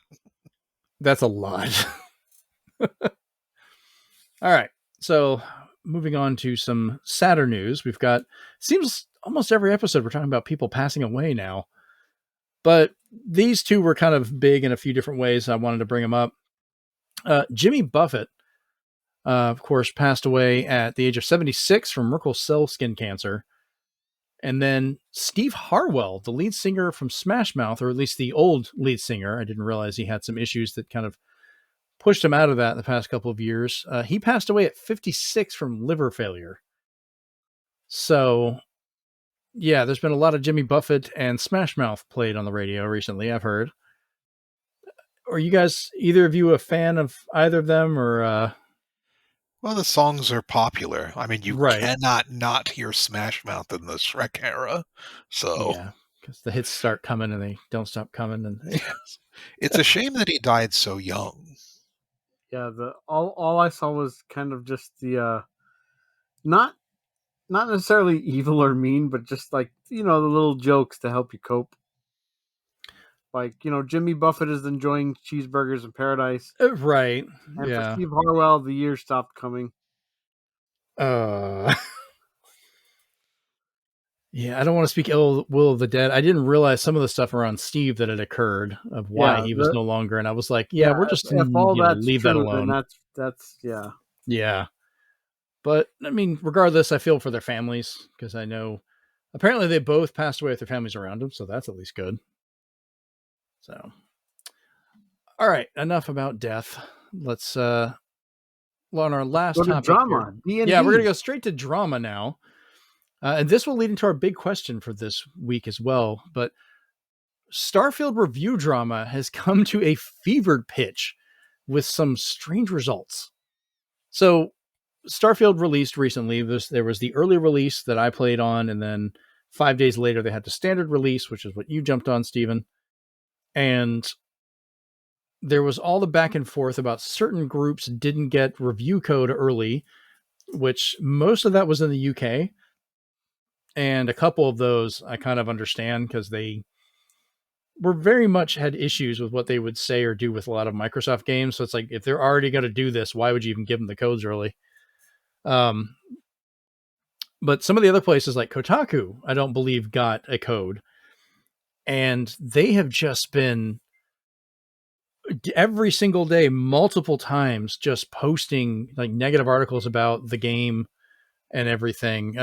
That's a lot. All right. So moving on to some sadder news. We've got, seems almost every episode we're talking about people passing away now. But these two were kind of big in a few different ways. I wanted to bring them up. Jimmy Buffett, of course, passed away at the age of 76 from Merkel cell skin cancer. And then Steve Harwell, the lead singer from Smash Mouth, or at least the old lead singer, I didn't realize he had some issues that kind of pushed him out of that in the past couple of years. He passed away at 56 from liver failure. So, yeah, there's been a lot of Jimmy Buffett and Smash Mouth played on the radio recently, I've heard. Are you guys, either of you, a fan of either of them, or... Well, the songs are popular. I mean, you Right. cannot not hear Smash Mouth in the Shrek era. So, Yeah, because the hits start coming and they don't stop coming. And it's a shame that he died so young. Yeah, all I saw was kind of just the not necessarily evil or mean, but just like, the little jokes to help you cope. Like, Jimmy Buffett is enjoying cheeseburgers in paradise. Right. And Yeah. for Steve Harwell, the years stopped coming. Yeah, I don't want to speak ill will of the dead. I didn't realize some of the stuff around Steve that had occurred of why he was no longer. And I was like, we're just if all that's leave true, that alone. Then that's yeah. Yeah. But I mean, regardless, I feel for their families because I know apparently they both passed away with their families around them. So that's at least good. So, all right. Enough about death. Let's, on our last Go to topic drama. here. Yeah, we're going to go straight to drama now. And this will lead into our big question for this week as well. But Starfield review drama has come to a fevered pitch with some strange results. So Starfield released recently. There was the early release that I played on, and then 5 days later they had the standard release, which is what you jumped on, Steven. And there was all the back and forth about certain groups didn't get review code early, which most of that was in the UK. And a couple of those I kind of understand because they were very much had issues with what they would say or do with a lot of Microsoft games. So it's like, if they're already going to do this, why would you even give them the codes early? But some of the other places like Kotaku, I don't believe got a code. And they have just been every single day, multiple times, just posting like negative articles about the game and everything.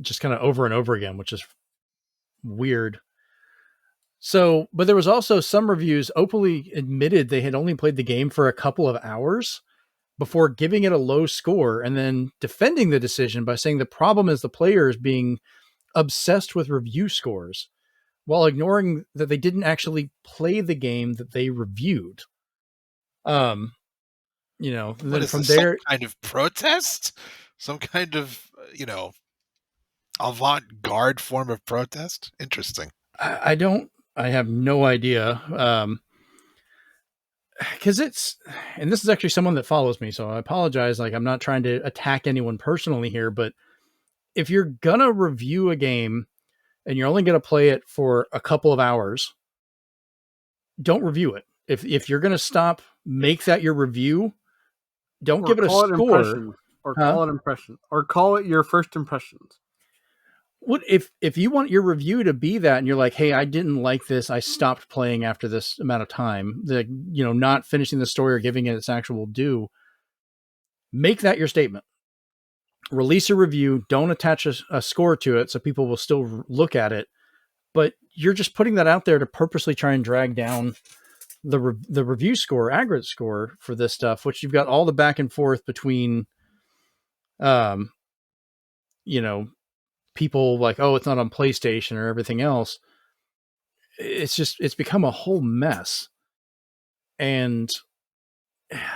Just kind of over and over again, which is weird. So, but there was also some reviews openly admitted they had only played the game for a couple of hours before giving it a low score and then defending the decision by saying the problem is the players being obsessed with review scores while ignoring that they didn't actually play the game that they reviewed. Then from there, some kind of protest, some kind of, avant-garde form of protest. Interesting. I have no idea. Because and this is actually someone that follows me, so I apologize. Like, I'm not trying to attack anyone personally here, but if you're gonna review a game and you're only gonna play it for a couple of hours, don't review it. If you're gonna stop, make that your review. Don't give it a score. Or call it impression. Or call it your first impressions. What if you want your review to be that and you're like, hey, I didn't like this, I stopped playing after this amount of time, not finishing the story or giving it its actual due, make that your statement. Release a review, don't attach a score to it so people will still look at it, but you're just putting that out there to purposely try and drag down the review score, aggregate score for this stuff, which you've got all the back and forth between, you know, people like, oh, it's not on PlayStation or everything else. It's become a whole mess. And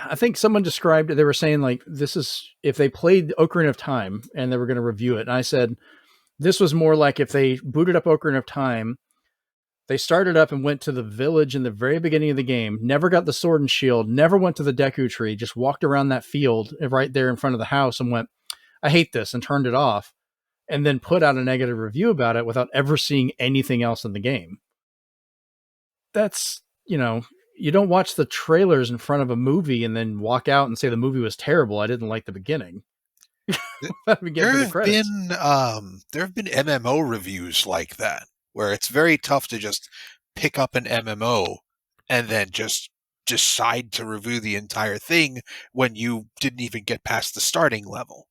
I think someone described it. They were saying like, this is, if they played Ocarina of Time and they were going to review it. And I said, this was more like if they booted up Ocarina of Time, they started up and went to the village in the very beginning of the game, never got the sword and shield, never went to the Deku tree, just walked around that field right there in front of the house and went, I hate this, and turned it off, and then put out a negative review about it without ever seeing anything else in the game. That's, you don't watch the trailers in front of a movie and then walk out and say the movie was terrible. I didn't like the beginning. There have been MMO reviews like that, where it's very tough to just pick up an MMO and then just decide to review the entire thing when you didn't even get past the starting level.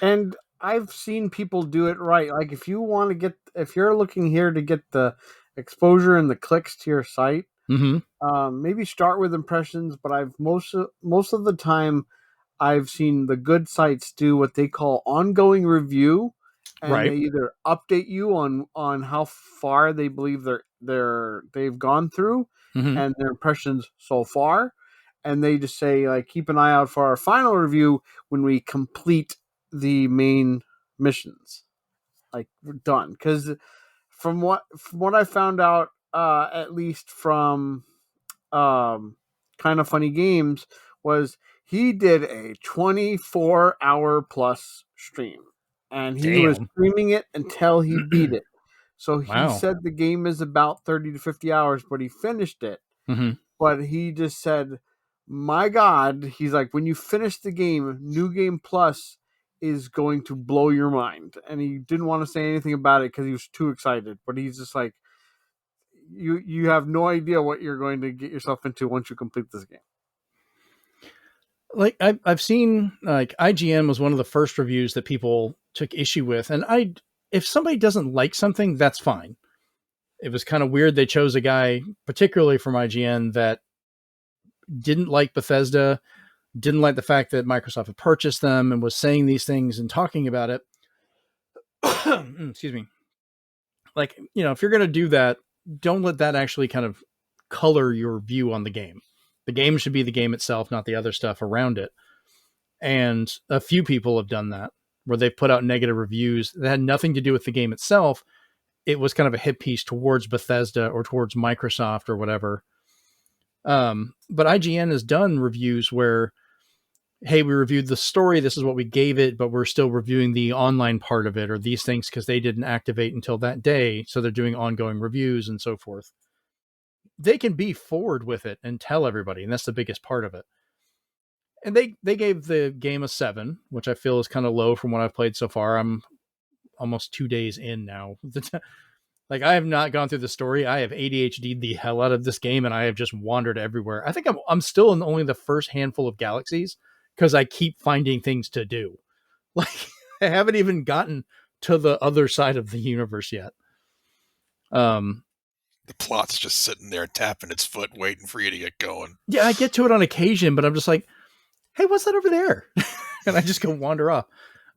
And I've seen people do it right. Like if you're looking here to get the exposure and the clicks to your site, maybe start with impressions. But I've most of the time I've seen the good sites do what they call ongoing review, and they either update you on how far they believe they've gone through and their impressions so far, and they just say like, keep an eye out for our final review when we complete the main missions. Like, we're done. Because from what I found out, at least from Kind of Funny Games, was he did a 24-hour plus stream, and he was streaming it until he beat it. So he said the game is about 30 to 50 hours, but he finished it. But he just said, my God, he's like, when you finish the game, New Game Plus is going to blow your mind. And he didn't want to say anything about it because he was too excited. But he's just like, you have no idea what you're going to get yourself into once you complete this game. Like I've seen, like, IGN was one of the first reviews that people took issue with. And if somebody doesn't like something, that's fine. It was kind of weird. They chose a guy, particularly from IGN, that didn't like Bethesda, didn't like the fact that Microsoft had purchased them, and was saying these things and talking about it. Excuse me. Like, if you're going to do that, don't let that actually kind of color your view on the game. The game should be the game itself, not the other stuff around it. And a few people have done that, where they've put out negative reviews that had nothing to do with the game itself. It was kind of a hit piece towards Bethesda or towards Microsoft or whatever. But IGN has done reviews where, hey, we reviewed the story, this is what we gave it, but we're still reviewing the online part of it, or these things, because they didn't activate until that day. So they're doing ongoing reviews and so forth. They can be forward with it and tell everybody, and that's the biggest part of it. And they gave the game a 7, which I feel is kind of low from what I've played so far. I'm almost 2 days in now. Like, I have not gone through the story. I have ADHD'd the hell out of this game, and I have just wandered everywhere. I think I'm still in only the first handful of galaxies, because I keep finding things to do. Like, I haven't even gotten to the other side of the universe yet. The plot's just sitting there tapping its foot, waiting for you to get going. Yeah, I get to it on occasion, but I'm just like, hey, what's that over there? And I just go wander off.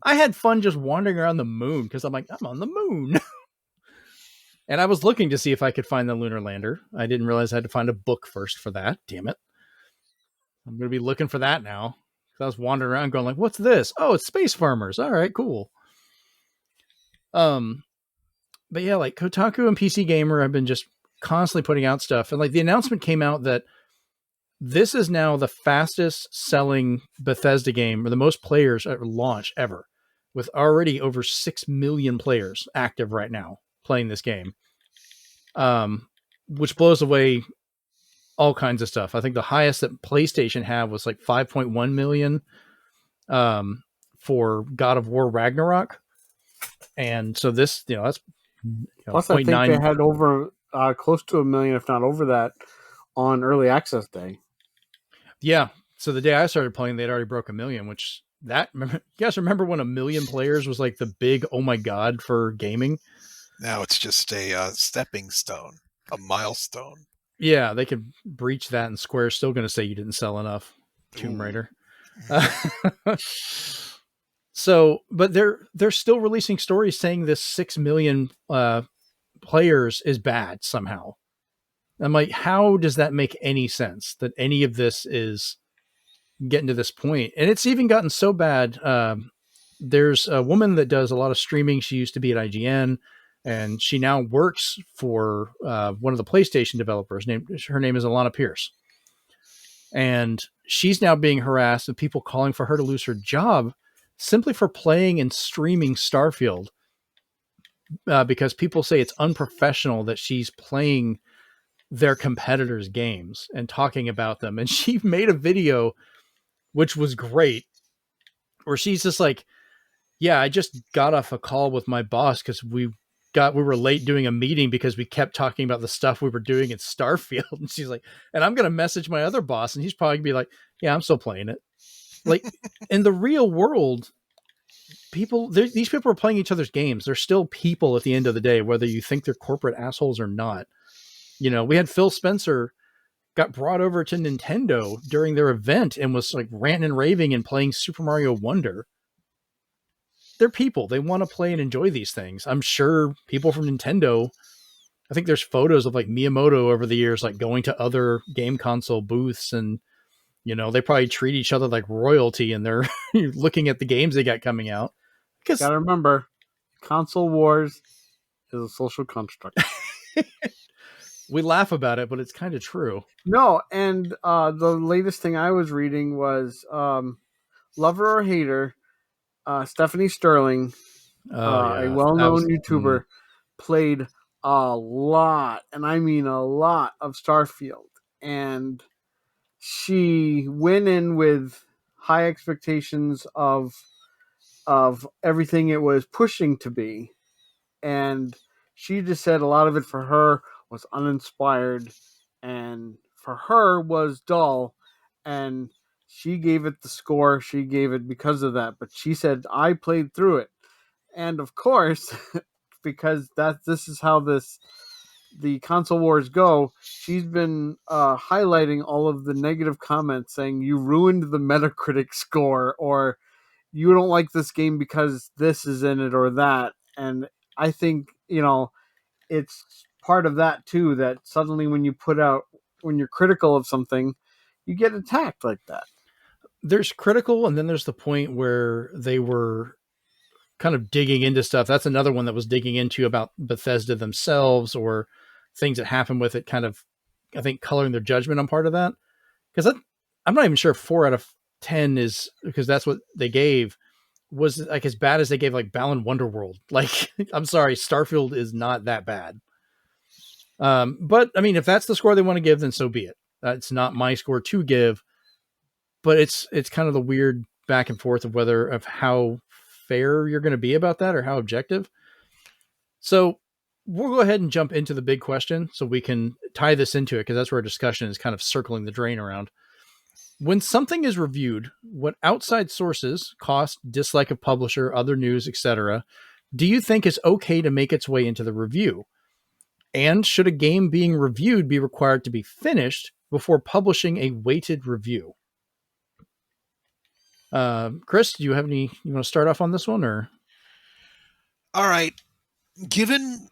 I had fun just wandering around the moon, because I'm like, I'm on the moon. And I was looking to see if I could find the lunar lander. I didn't realize I had to find a book first for that. Damn it. I'm going to be looking for that now. I was wandering around going like, what's this? Oh, it's Space Farmers. All right, cool. But yeah, like Kotaku and PC Gamer have been just constantly putting out stuff. And like the announcement came out that this is now the fastest selling Bethesda game, or the most players at launch ever, with already over 6 million players active right now playing this game. Which blows away all kinds of stuff. I think the highest that PlayStation had was like 5.1 million for God of War Ragnarok. And so this, that's plus I think they had over close to 1 million, if not over that, on early access day. Yeah. So the day I started playing, they'd already broke 1 million, which you guys remember when 1 million players was like the big, oh my God, for gaming? Now it's just a stepping stone, a milestone. Yeah, they could breach that, and Square's still going to say you didn't sell enough. Tomb Ooh. Raider. So, but they're still releasing stories saying this 6 million players is bad somehow. I'm like, how does that make any sense that any of this is getting to this point? And it's even gotten so bad. There's a woman that does a lot of streaming. She used to be at IGN, and she now works for one of the PlayStation developers. Her name is Alana Pierce, and she's now being harassed with people calling for her to lose her job simply for playing and streaming Starfield, because people say it's unprofessional that she's playing their competitors' games and talking about them. And she made a video, which was great, where she's just like, yeah, I just got off a call with my boss because we were late doing a meeting because we kept talking about the stuff we were doing in Starfield. And she's like, and I'm going to message my other boss, and he's probably gonna be like, yeah, I'm still playing it. Like, in the real world, these people are playing each other's games. They're still people at the end of the day, whether you think they're corporate assholes or not. You know, we had Phil Spencer got brought over to Nintendo during their event and was like ranting and raving and playing Super Mario Wonder. They're people. They want to play and enjoy these things. I'm sure people from Nintendo, I think there's photos of like Miyamoto over the years, like going to other game console booths, and, you know, they probably treat each other like royalty, and they're looking at the games they got coming out. Because Gotta remember, console wars is a social construct. we laugh about it, but it's kind of true. No, and the latest thing I was reading was lover or hater, Stephanie Sterling, a well-known YouTuber, played a lot, and I mean a lot, of Starfield, and she went in with high expectations of everything it was pushing to be, and she just said a lot of it for her was uninspired, and for her was dull, and she gave it the score she gave it because of that. But she said, I played through it, and of course, because this is how the console wars go, she's been highlighting all of the negative comments saying you ruined the Metacritic score, or you don't like this game because this is in it or that. And I think, it's part of that too, that suddenly when you're critical of something, you get attacked like that. There's critical, and then there's the point where they were kind of digging into stuff. That's another one that was digging into about Bethesda themselves, or things that happened with it, kind of, I think, coloring their judgment on part of that. Because I'm not even sure if 4 out of 10 is, because that's what they gave, was like as bad as they gave like Balan Wonderworld. Like, I'm sorry, Starfield is not that bad. But I mean, if that's the score they want to give, then so be it. It's not my score to give, but it's kind of the weird back and forth of how fair you're going to be about that, or how objective. So we'll go ahead and jump into the big question so we can tie this into it, because that's where our discussion is kind of circling the drain around. When something is reviewed, what outside sources, cost, dislike of publisher, other news, etc., do you think is okay to make its way into the review? And should a game being reviewed be required to be finished before publishing a weighted review? Chris, do you have you want to start off on this one, or? All right. Given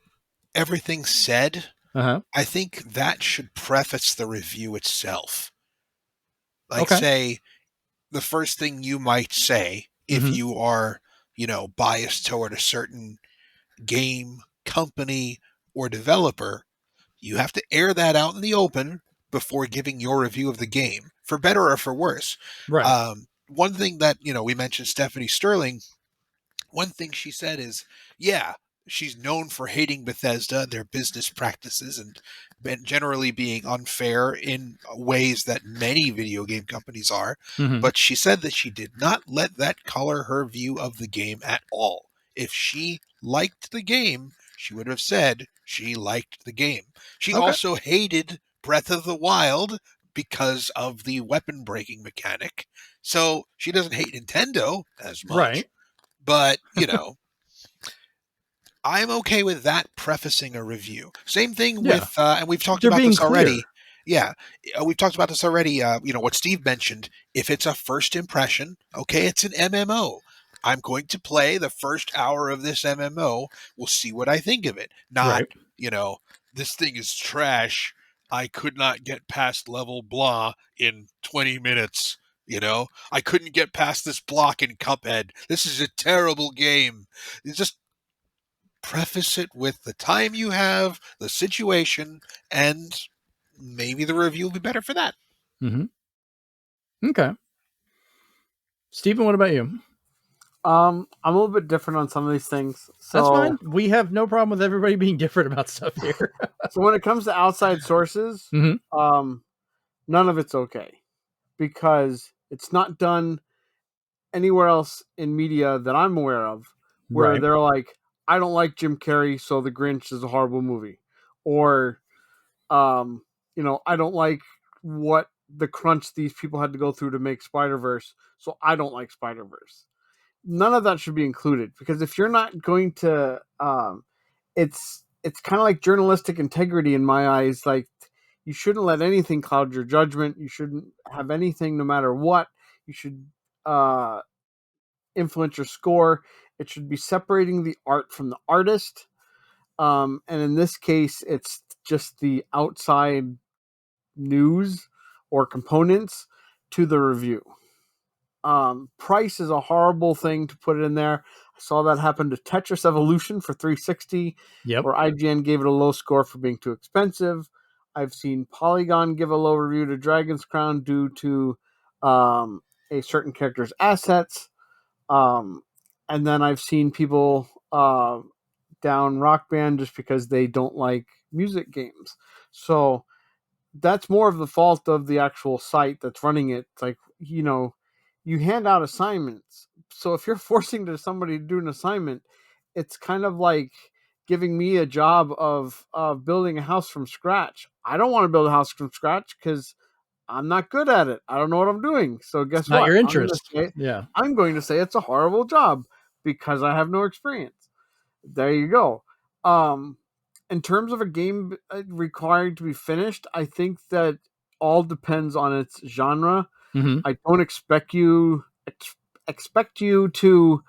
everything said, I think that should preface the review itself. Like, say, the first thing you might say, if you are, biased toward a certain game, company, or developer, you have to air that out in the open before giving your review of the game, for better or for worse. Right. One thing that, we mentioned Stephanie Sterling. One thing she said is, yeah, she's known for hating Bethesda, their business practices, and generally being unfair in ways that many video game companies are. But she said that she did not let that color her view of the game at all. If she liked the game, she would have said she liked the game. She also hated Breath of the Wild because of the weapon breaking mechanic. So she doesn't hate Nintendo as much. Right. But, I'm okay with that prefacing a review. Same thing Yeah. with, and we've talked They're about being this clear. already. Yeah, we've talked about this already. What Steve mentioned. If it's a first impression, okay, it's an MMO. I'm going to play the first hour of this MMO. We'll see what I think of it. Not, Right. this thing is trash. I could not get past level blah in 20 minutes. I couldn't get past this block in Cuphead. This is a terrible game. It's just preface it with the time you have, the situation, and maybe the review will be better for that. Mm-hmm. Okay. Stephen, what about you? I'm a little bit different on some of these things. That's So, fine. We have no problem with everybody being different about stuff here. so when it comes to outside sources, Mhm. none of it's okay because it's not done anywhere else in media that I'm aware of where Right. they're like, I don't like Jim Carrey, so The Grinch is a horrible movie. Or, I don't like what the crunch these people had to go through to make Spider-Verse, so I don't like Spider-Verse. None of that should be included because if you're not going to, it's kind of like journalistic integrity in my eyes. Like, you shouldn't let anything cloud your judgment. You shouldn't have anything, no matter what. You should influence your score. It should be separating the art from the artist. And in this case, it's just the outside news or components to the review. Price is a horrible thing to put it in there. I saw that happen to Tetris Evolution for 360, Yep. where IGN gave it a low score for being too expensive. I've seen Polygon give a low review to Dragon's Crown due to a certain character's assets. And then I've seen people down Rock Band just because they don't like music games. So that's more of the fault of the actual site that's running it. It's like, you hand out assignments. So if you're forcing somebody to do an assignment, it's kind of like giving me a job of building a house from scratch. I don't want to build a house from scratch because I'm not good at it. I don't know what I'm doing. So It's guess not what? your interest. Yeah. I'm going to say it's a horrible job because I have no experience. There you go. In terms of a game required to be finished, I think that all depends on its genre. Mm-hmm. I don't expect you to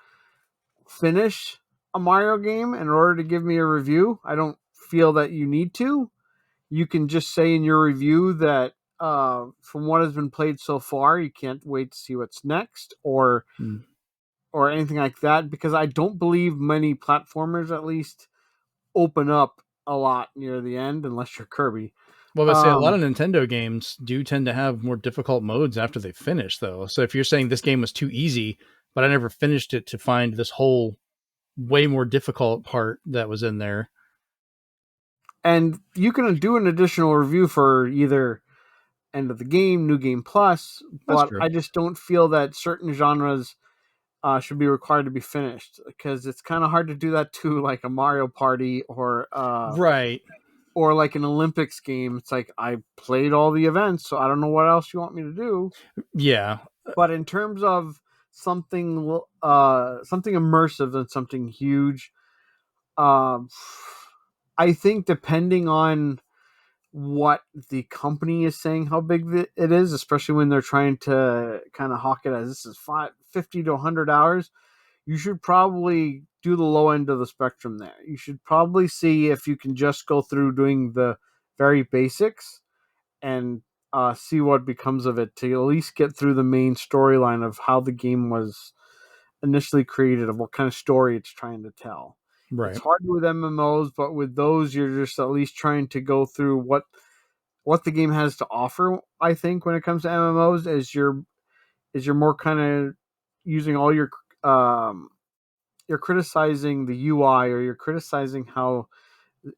finish a Mario game in order to give me a review. I don't feel that you need to. You can just say in your review that from what has been played so far, you can't wait to see what's next, or Mm. or anything like that. Because I don't believe many platformers, at least, open up a lot near the end, unless you're Kirby. Well, I say a lot Um, of Nintendo games do tend to have more difficult modes after they finish, though. So if you're saying this game was too easy, but I never finished it to find this whole way more difficult part that was in there. and you can do an additional review for either end of the game, new game plus, That's but true. I just don't feel that certain genres should be required to be finished because it's kind of hard to do that to like a Mario Party Right. or like an Olympics game. It's like I played all the events, so I don't know what else you want me to do. Yeah. But in terms of something immersive and something huge, um, I think depending on what the company is saying how big it is, especially when they're trying to kind of hawk it as this is 50 to 100 hours, you should probably do the low end of the spectrum there. You should probably see if you can just go through doing the very basics and see what becomes of it to at least get through the main storyline of how the game was initially created, of what kind of story it's trying to tell. It's Right. hard with MMOs, but with those, you're just at least trying to go through what the game has to offer. I think when it comes to MMOs, is you're more kind of using all your you're criticizing the UI, or you're criticizing how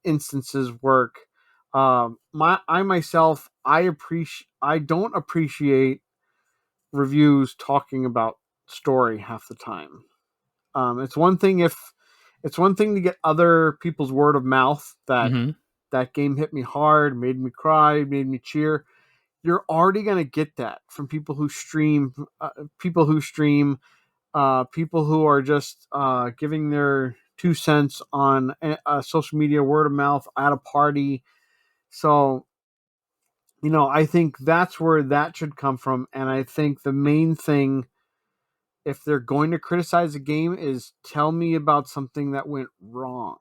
instances work. I myself, I don't appreciate reviews talking about story half the time. It's one thing to get other people's word of mouth that Mm-hmm. that game hit me hard, made me cry, made me cheer. You're already going to get that from people who stream, people who are just giving 2 cents on social media, word of mouth, at a party. So, I think that's where that should come from. And I think the main thing, if they're going to criticize a game, is tell me about something that went wrong.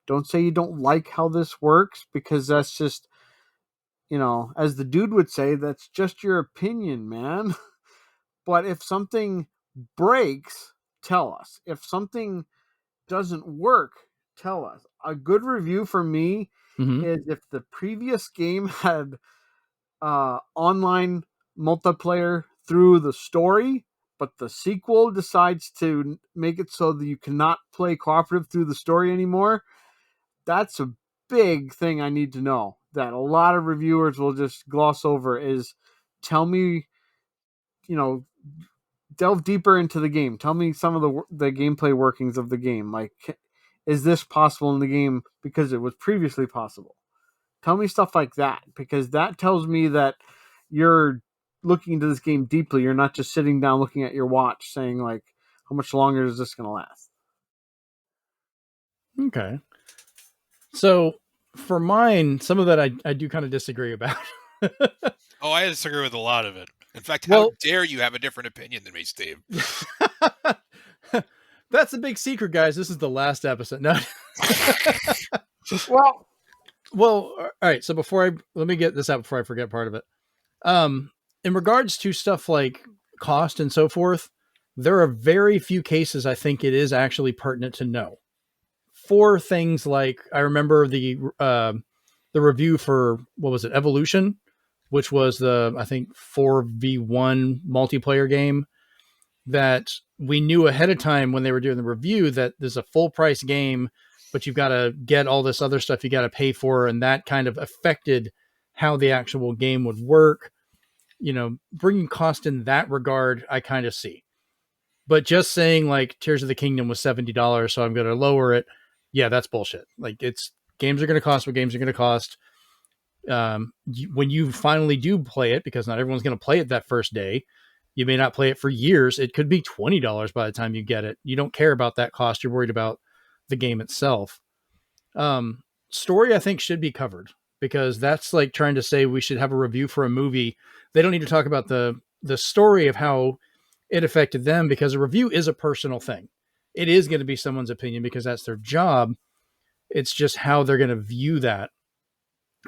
Don't say you don't like how this works, because that's just, as the dude would say, that's just your opinion, man. But if something breaks, tell us. If something doesn't work, tell us. A good review for me is if the previous game had online multiplayer through the story, but the sequel decides to make it so that you cannot play cooperative through the story anymore. That's a big thing I need to know, that a lot of reviewers will just gloss over, is tell me, delve deeper into the game. Tell me some of the gameplay workings of the game. Like, is this possible in the game because it was previously possible? Tell me stuff like that, because that tells me that you're looking into this game deeply. You're not just sitting down looking at your watch saying, like, how much longer is this going to last? Okay. So for mine, some of that I do kind of disagree about. Oh, I disagree with a lot of it. In fact, how dare you have a different opinion than me, Steve? That's a big secret, guys. This is the last episode. No. Well, all right. So let me get this out before I forget part of it. In regards to stuff like cost and so forth, there are very few cases I think it is actually pertinent to know. For things like, I remember the review for, what was it, Evolution, which was the, I think, 4v1 multiplayer game that we knew ahead of time when they were doing the review that there's a full price game, but you've got to get all this other stuff you got to pay for. And that kind of affected how the actual game would work. Bringing cost in that regard, I kind of see. But just saying like Tears of the Kingdom was $70, so I'm going to lower it. Yeah, that's bullshit. Like, games are going to cost what games are going to cost. When you finally do play it, because not everyone's going to play it that first day, you may not play it for years. It could be $20 by the time you get it. You don't care about that cost. You're worried about the game itself. Story, I think, should be covered, because that's like trying to say we should have a review for a movie. They don't need to talk about the story of how it affected them, because a review is a personal thing. It is going to be someone's opinion because that's their job. It's just how they're going to view that.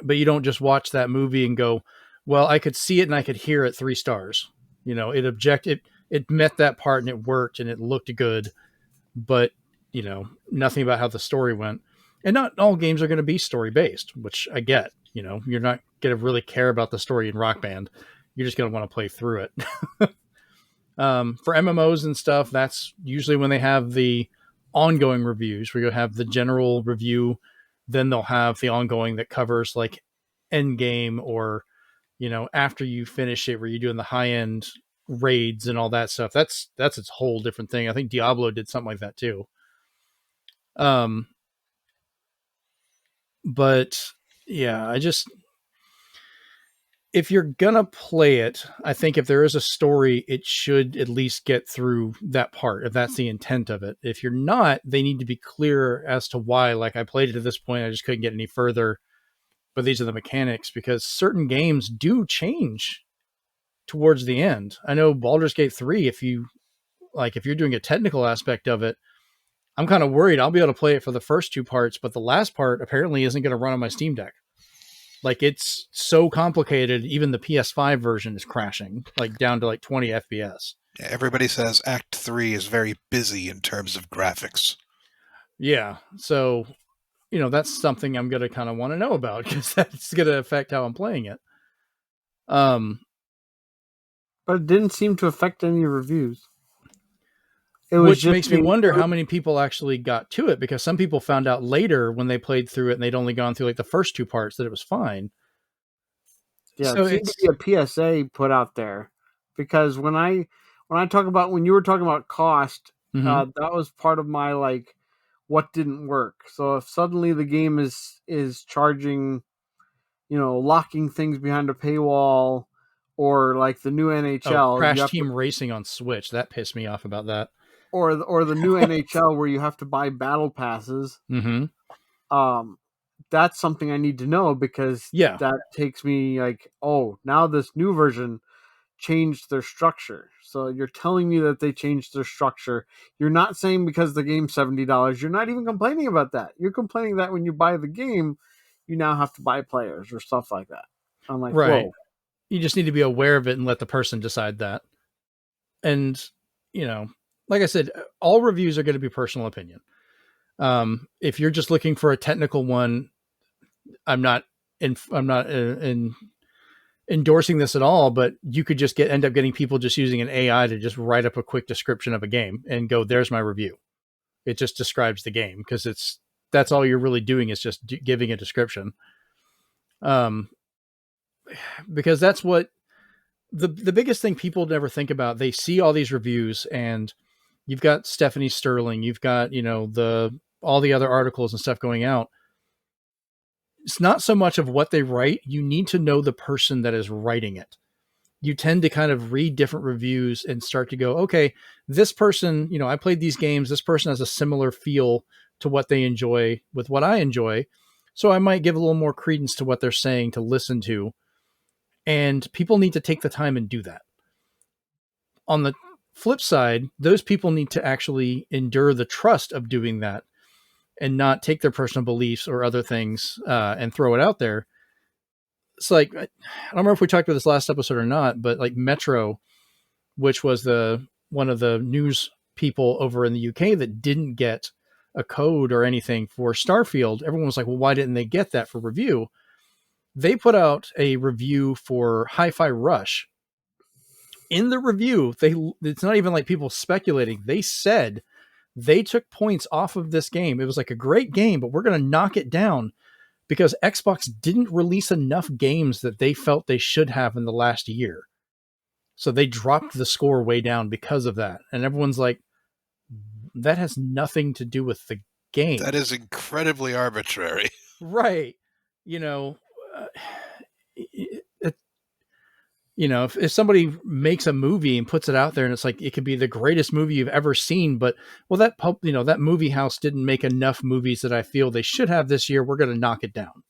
But you don't just watch that movie and go, well, I could see it and I could hear it 3 stars. It met that part and it worked and it looked good, but nothing about how the story went. And not all games are going to be story based, which I get. You're not going to really care about the story in Rock Band. You're just going to want to play through it. For MMOs and stuff, that's usually when they have the ongoing reviews, where you have the general review, then they'll have the ongoing that covers like end game, or after you finish it, where you're doing the high end raids and all that stuff. That's its whole different thing. I think Diablo did something like that too. But yeah, if you're gonna play it, I think if there is a story, it should at least get through that part, if that's the intent of it. If you're not, they need to be clear as to why. Like, I played it to this point, I just couldn't get any further, but these are the mechanics, because certain games do change towards the end. I know Baldur's Gate 3, if you're doing a technical aspect of it, I'm kind of worried I'll be able to play it for the first 2 parts, but the last part apparently isn't going to run on my Steam Deck. Like, it's so complicated, even the PS5 version is crashing, like down to like 20 FPS. Yeah, everybody says Act 3 is very busy in terms of graphics. Yeah, so, that's something I'm going to kind of want to know about, because that's going to affect how I'm playing it. But it didn't seem to affect any reviews. Which makes me wonder how many people actually got to it, because some people found out later when they played through it and they'd only gone through like the first 2 parts that it was fine. Yeah, so it seemed to be a PSA put out there, because when you were talking about cost, that was part of my like what didn't work. So if suddenly the game is charging, locking things behind a paywall, or like the new NHL, Crash Team Racing on Switch, that pissed me off about that. or the new NHL where you have to buy battle passes. Mm-hmm. That's something I need to know, because Yeah. that takes me like, oh, now this new version changed their structure. So you're telling me that they changed their structure. You're not saying because the game's $70. You're not even complaining about that. You're complaining that when you buy the game, you now have to buy players or stuff like that. I'm like, Right. whoa. You just need to be aware of it and let the person decide that. And, like I said, all reviews are going to be personal opinion. If you're just looking for a technical one, I'm not endorsing this at all, but you could just end up getting people just using an AI to just write up a quick description of a game and go, there's my review. It just describes the game, because that's all you're really doing is just giving a description. Because that's what the biggest thing people never think about. They see all these reviews, and you've got Stephanie Sterling, you've got, all the other articles and stuff going out. It's not so much of what they write. You need to know the person that is writing it. You tend to kind of read different reviews and start to go, okay, this person, I played these games. This person has a similar feel to what they enjoy with what I enjoy. So I might give a little more credence to what they're saying to listen to. And people need to take the time and do that. On the flip side, those people need to actually endure the trust of doing that and not take their personal beliefs or other things and throw it out there. It's like, I don't remember if we talked about this last episode or not, but like Metro, which was one of the news people over in the UK that didn't get a code or anything for Starfield. Everyone was like, well, why didn't they get that for review? They put out a review for Hi-Fi Rush. In the review, it's not even like people speculating. They said they took points off of this game. It was like a great game, but we're going to knock it down because Xbox didn't release enough games that they felt they should have in the last year. So they dropped the score way down because of that. And everyone's like, that has nothing to do with the game. That is incredibly arbitrary. Right. If somebody makes a movie and puts it out there and it's like, it could be the greatest movie you've ever seen, but that movie house didn't make enough movies that I feel they should have this year. We're going to knock it down.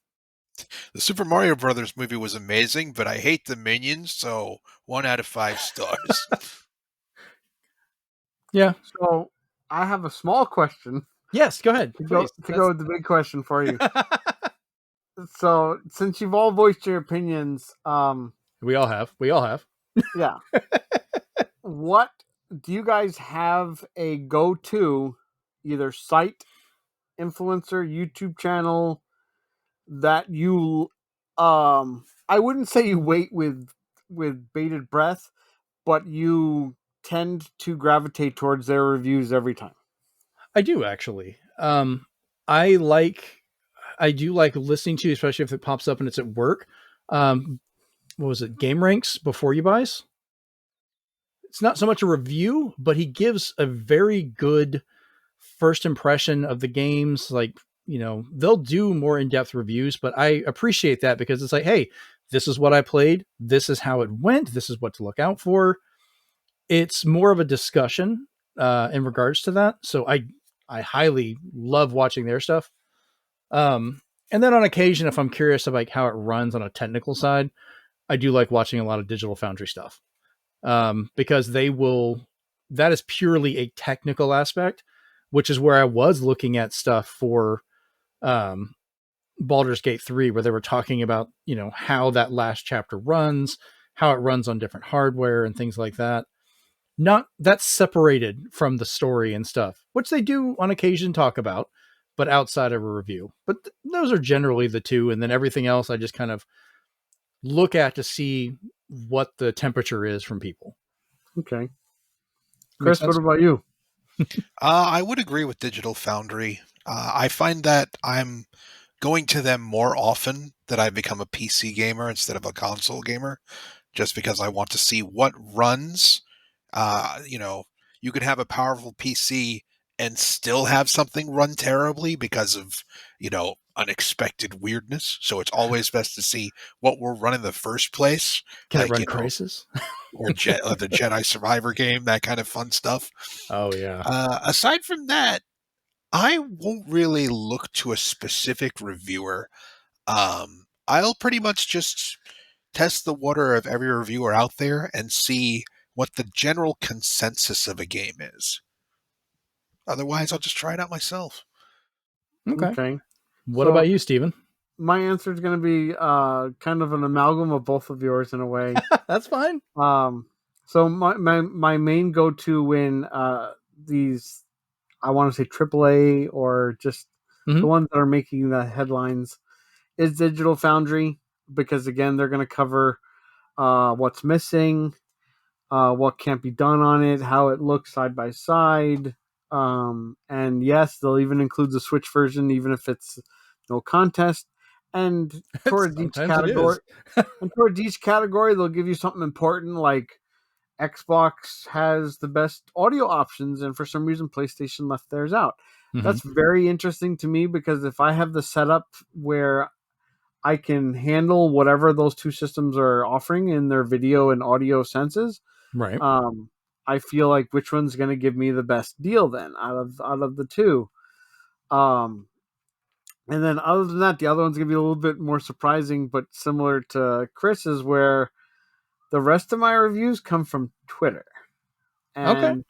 The Super Mario Brothers movie was amazing, but I hate the Minions, so 1 out of 5 stars. Yeah. So I have a small question. Yes, go ahead. To go with the big question for you. So since you've all voiced your opinions, we all have. Yeah. What do you guys have a go-to either site, influencer, YouTube channel that you I wouldn't say you wait with bated breath, but you tend to gravitate towards their reviews every time? I do actually. I do like listening to, especially if it pops up and it's at work. What was it? Game Ranks Before You Buys. It's not so much a review, but he gives a very good first impression of the games. Like, they'll do more in-depth reviews, but I appreciate that because it's like, hey, this is what I played. This is how it went. This is what to look out for. It's more of a discussion in regards to that. So I highly love watching their stuff. And then on occasion, if I'm curious about how it runs on a technical side, I do like watching a lot of Digital Foundry stuff because that is purely a technical aspect, which is where I was looking at stuff for Baldur's Gate 3, where they were talking about, how that last chapter runs, how it runs on different hardware and things like that. Not that's separated from the story and stuff, which they do on occasion talk about, but outside of a review. But those are generally the two. And then everything else I just kind of look at to see what the temperature is from people. Okay. Chris, what about you? I would agree with Digital Foundry. I find that I'm going to them more often that I've become a PC gamer instead of a console gamer, just because I want to see what runs. You could have a powerful PC and still have something run terribly because of, unexpected weirdness. So it's always best to see what we're running in the first place, Can it like, run Crisis? or the Jedi Survivor game, that kind of fun stuff. Oh yeah. Aside from that, I won't really look to a specific reviewer. I'll pretty much just test the water of every reviewer out there and see what the general consensus of a game is. Otherwise, I'll just try it out myself. Okay. Okay. What So about you, Steven? my answer is going to be kind of an amalgam of both of yours in a way. That's fine. So my main go-to when these, I want to say AAA or just the ones that are making the headlines, is Digital Foundry, because again, they're going to cover what's missing, what can't be done on it, how it looks side by side. And yes, they'll even include the Switch version, even if it's no contest. And towards each Sometimes it category, is. they'll give you something important like Xbox has the best audio options, and for some reason, PlayStation left theirs out. That's very interesting to me, because if I have the setup where I can handle whatever those two systems are offering in their video and audio senses, Right. I feel like which one's going to give me the best deal then out of the two. And then other than that, the other one's going to be a little bit more surprising, but similar to Chris's, where the rest of my reviews come from Twitter. And Okay.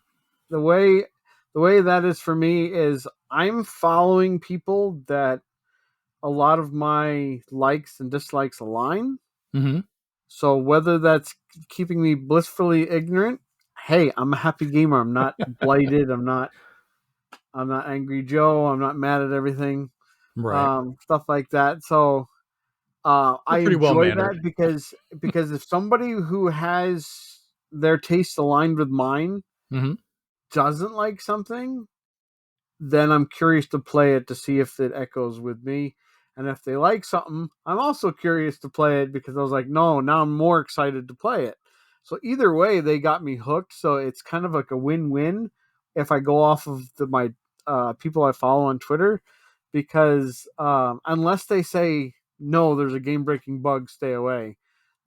the way that is for me is I'm following people that a lot of my likes and dislikes align. Mm-hmm. So whether that's keeping me blissfully ignorant, hey, I'm a happy gamer. I'm not blighted. I'm not Angry Joe. I'm not mad at everything. Right. Stuff like that. So You're I pretty well enjoy mannered. that because if somebody who has their tastes aligned with mine doesn't like something, then I'm curious to play it to see if it echoes with me. And if they like something, I'm also curious to play it, because I was like, no, now I'm more excited to play it. So either way, they got me hooked. So it's kind of like a win-win if I go off of my people I follow on Twitter, because unless they say, no, there's a game-breaking bug, stay away.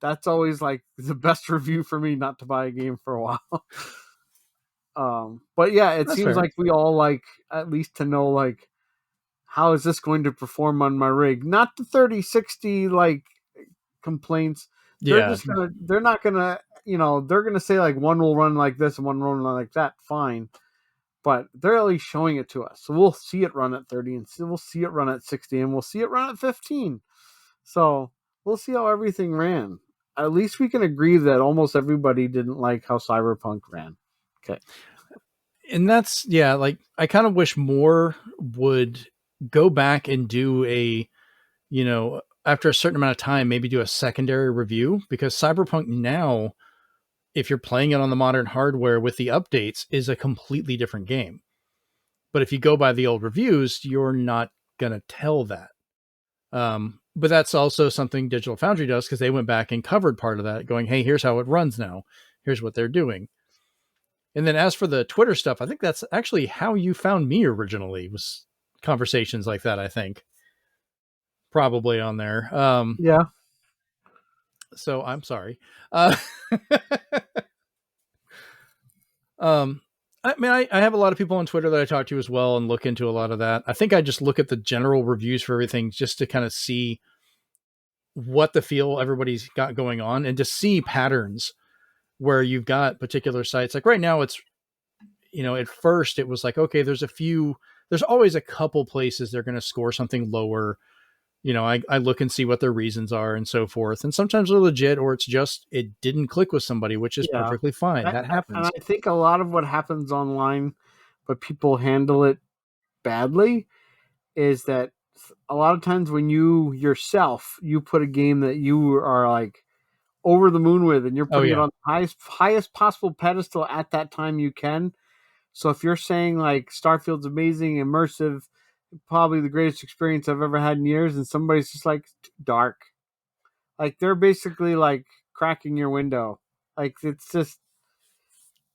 That's always like the best review for me not to buy a game for a while. But yeah, it That's seems fair. like we all like at least to know, like, how is this going to perform on my rig? Not the 3060 like complaints. Yeah. They're not gonna, they're gonna say like one will run like this and one will run like that. Fine. But they're at least showing it to us. So we'll see it run at 30, and we'll see it run at 60, and we'll see it run at 15. So we'll see how everything ran. At least we can agree that almost everybody didn't like how Cyberpunk ran. Okay. And that's, yeah, like I kind of wish more would go back and do after a certain amount of time, maybe do a secondary review, because Cyberpunk now, if you're playing it on the modern hardware with the updates, is a completely different game. But if you go by the old reviews, you're not going to tell that. But that's also something Digital Foundry does, because they went back and covered part of that, going, hey, here's how it runs now. Here's what they're doing. And then as for the Twitter stuff, I think that's actually how you found me originally, was conversations like that, I think. Probably on there. Yeah. So I'm sorry. Uh, I mean, I have a lot of people on Twitter that I talk to as well and look into a lot of that. I think I just look at the general reviews for everything just to kind of see what the feel everybody's got going on, and to see patterns where you've got particular sites. Like right now, it's, at first it was like, okay, there's always a couple places they're going to score something lower. I look and see what their reasons are and so forth. And sometimes they're legit, or it's just, it didn't click with somebody, which is perfectly fine. That happens. And I think a lot of what happens online, but people handle it badly, is that a lot of times when you yourself, you put a game that you are like over the moon with, and you're putting it on the highest possible pedestal at that time you can. So if you're saying like Starfield's amazing, immersive, probably the greatest experience I've ever had in years, and somebody's just like, dark, like they're basically like cracking your window. Like it's just,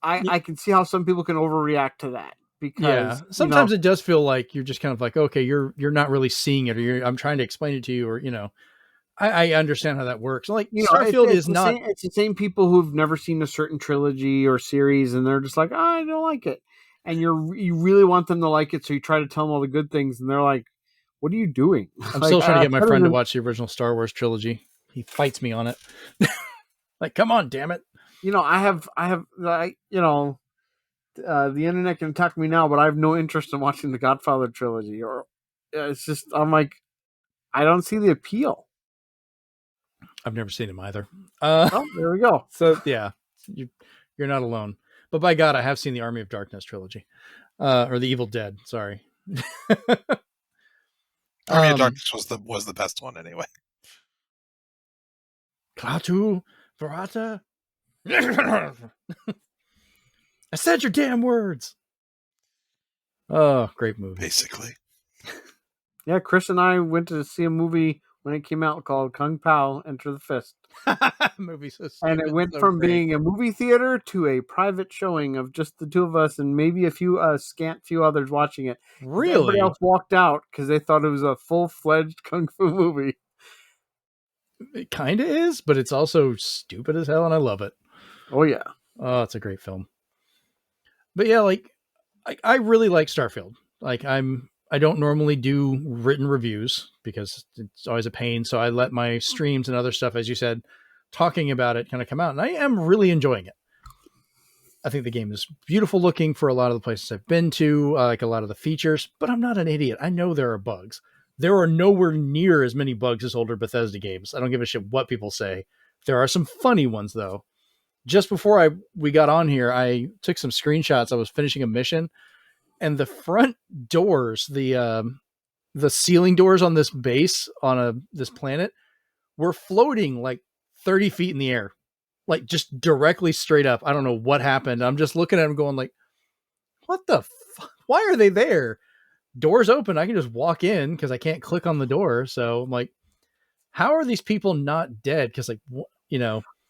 I can see how some people can overreact to that, because sometimes it does feel like you're just kind of like, okay, you're not really seeing it, or I'm trying to explain it to you, or I understand how that works. Like Starfield is not. It's the same people who've never seen a certain trilogy or series, and they're just like, I don't like it, and you really want them to like it, so you try to tell them all the good things, and they're like, what are you doing? I'm still trying to get my friend to watch the original Star Wars trilogy. He fights me on it. Like, come on, damn it! I have like the internet can attack me now, but I have no interest in watching the Godfather trilogy. Or it's just I'm like, I don't see the appeal. I've never seen him either. Oh, there we go. So yeah, you're not alone. But by God, I have seen the Army of Darkness trilogy, or the Evil Dead. Sorry. Army of Darkness was the best one anyway. Klaatu Barata. I said your damn words. Oh, great movie. Basically. Yeah, Chris and I went to see a movie when it came out called Kung Pao Enter the Fist. Movie so stupid, and it went so from great. being a movie theater to a private showing of just the two of us and maybe a few scant few others watching it. Really? Everybody else walked out because they thought it was a full-fledged kung fu movie. It kind of is, but it's also stupid as hell, and I love it. Oh yeah. Oh, it's a great film. But yeah, like I really like Starfield. Like I don't normally do written reviews because it's always a pain. So I let my streams and other stuff, as you said, talking about it kind of come out, and I am really enjoying it. I think the game is beautiful looking for a lot of the places I've been to, like a lot of the features, but I'm not an idiot. I know there are bugs. There are nowhere near as many bugs as older Bethesda games. I don't give a shit what people say. There are some funny ones though. Just before we got on here, I took some screenshots. I was finishing a mission, and the front doors, the ceiling doors on this base on this planet, were floating like 30 feet in the air, like just directly straight up. I don't know what happened. I'm just looking at them going like, what the fuck? Why are they there? Doors open. I can just walk in because I can't click on the door. So I'm like, how are these people not dead? Because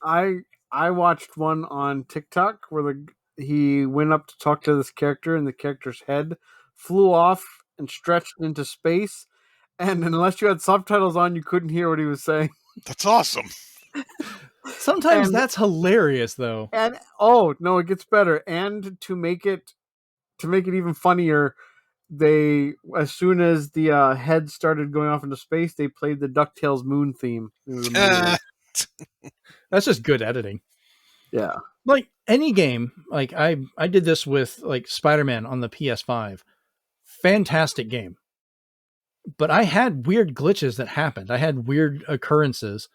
I watched one on TikTok where he went up to talk to this character and the character's head flew off and stretched into space. And unless you had subtitles on, you couldn't hear what he was saying. That's awesome. Sometimes that's hilarious though. And oh no, it gets better. And to make it even funnier, they as soon as the head started going off into space, they played the DuckTales Moon theme. It was amazing. That's just good editing. Yeah. Like any game, like I did this with like Spider-Man on the PS5. Fantastic game. But I had weird glitches that happened. I had weird occurrences.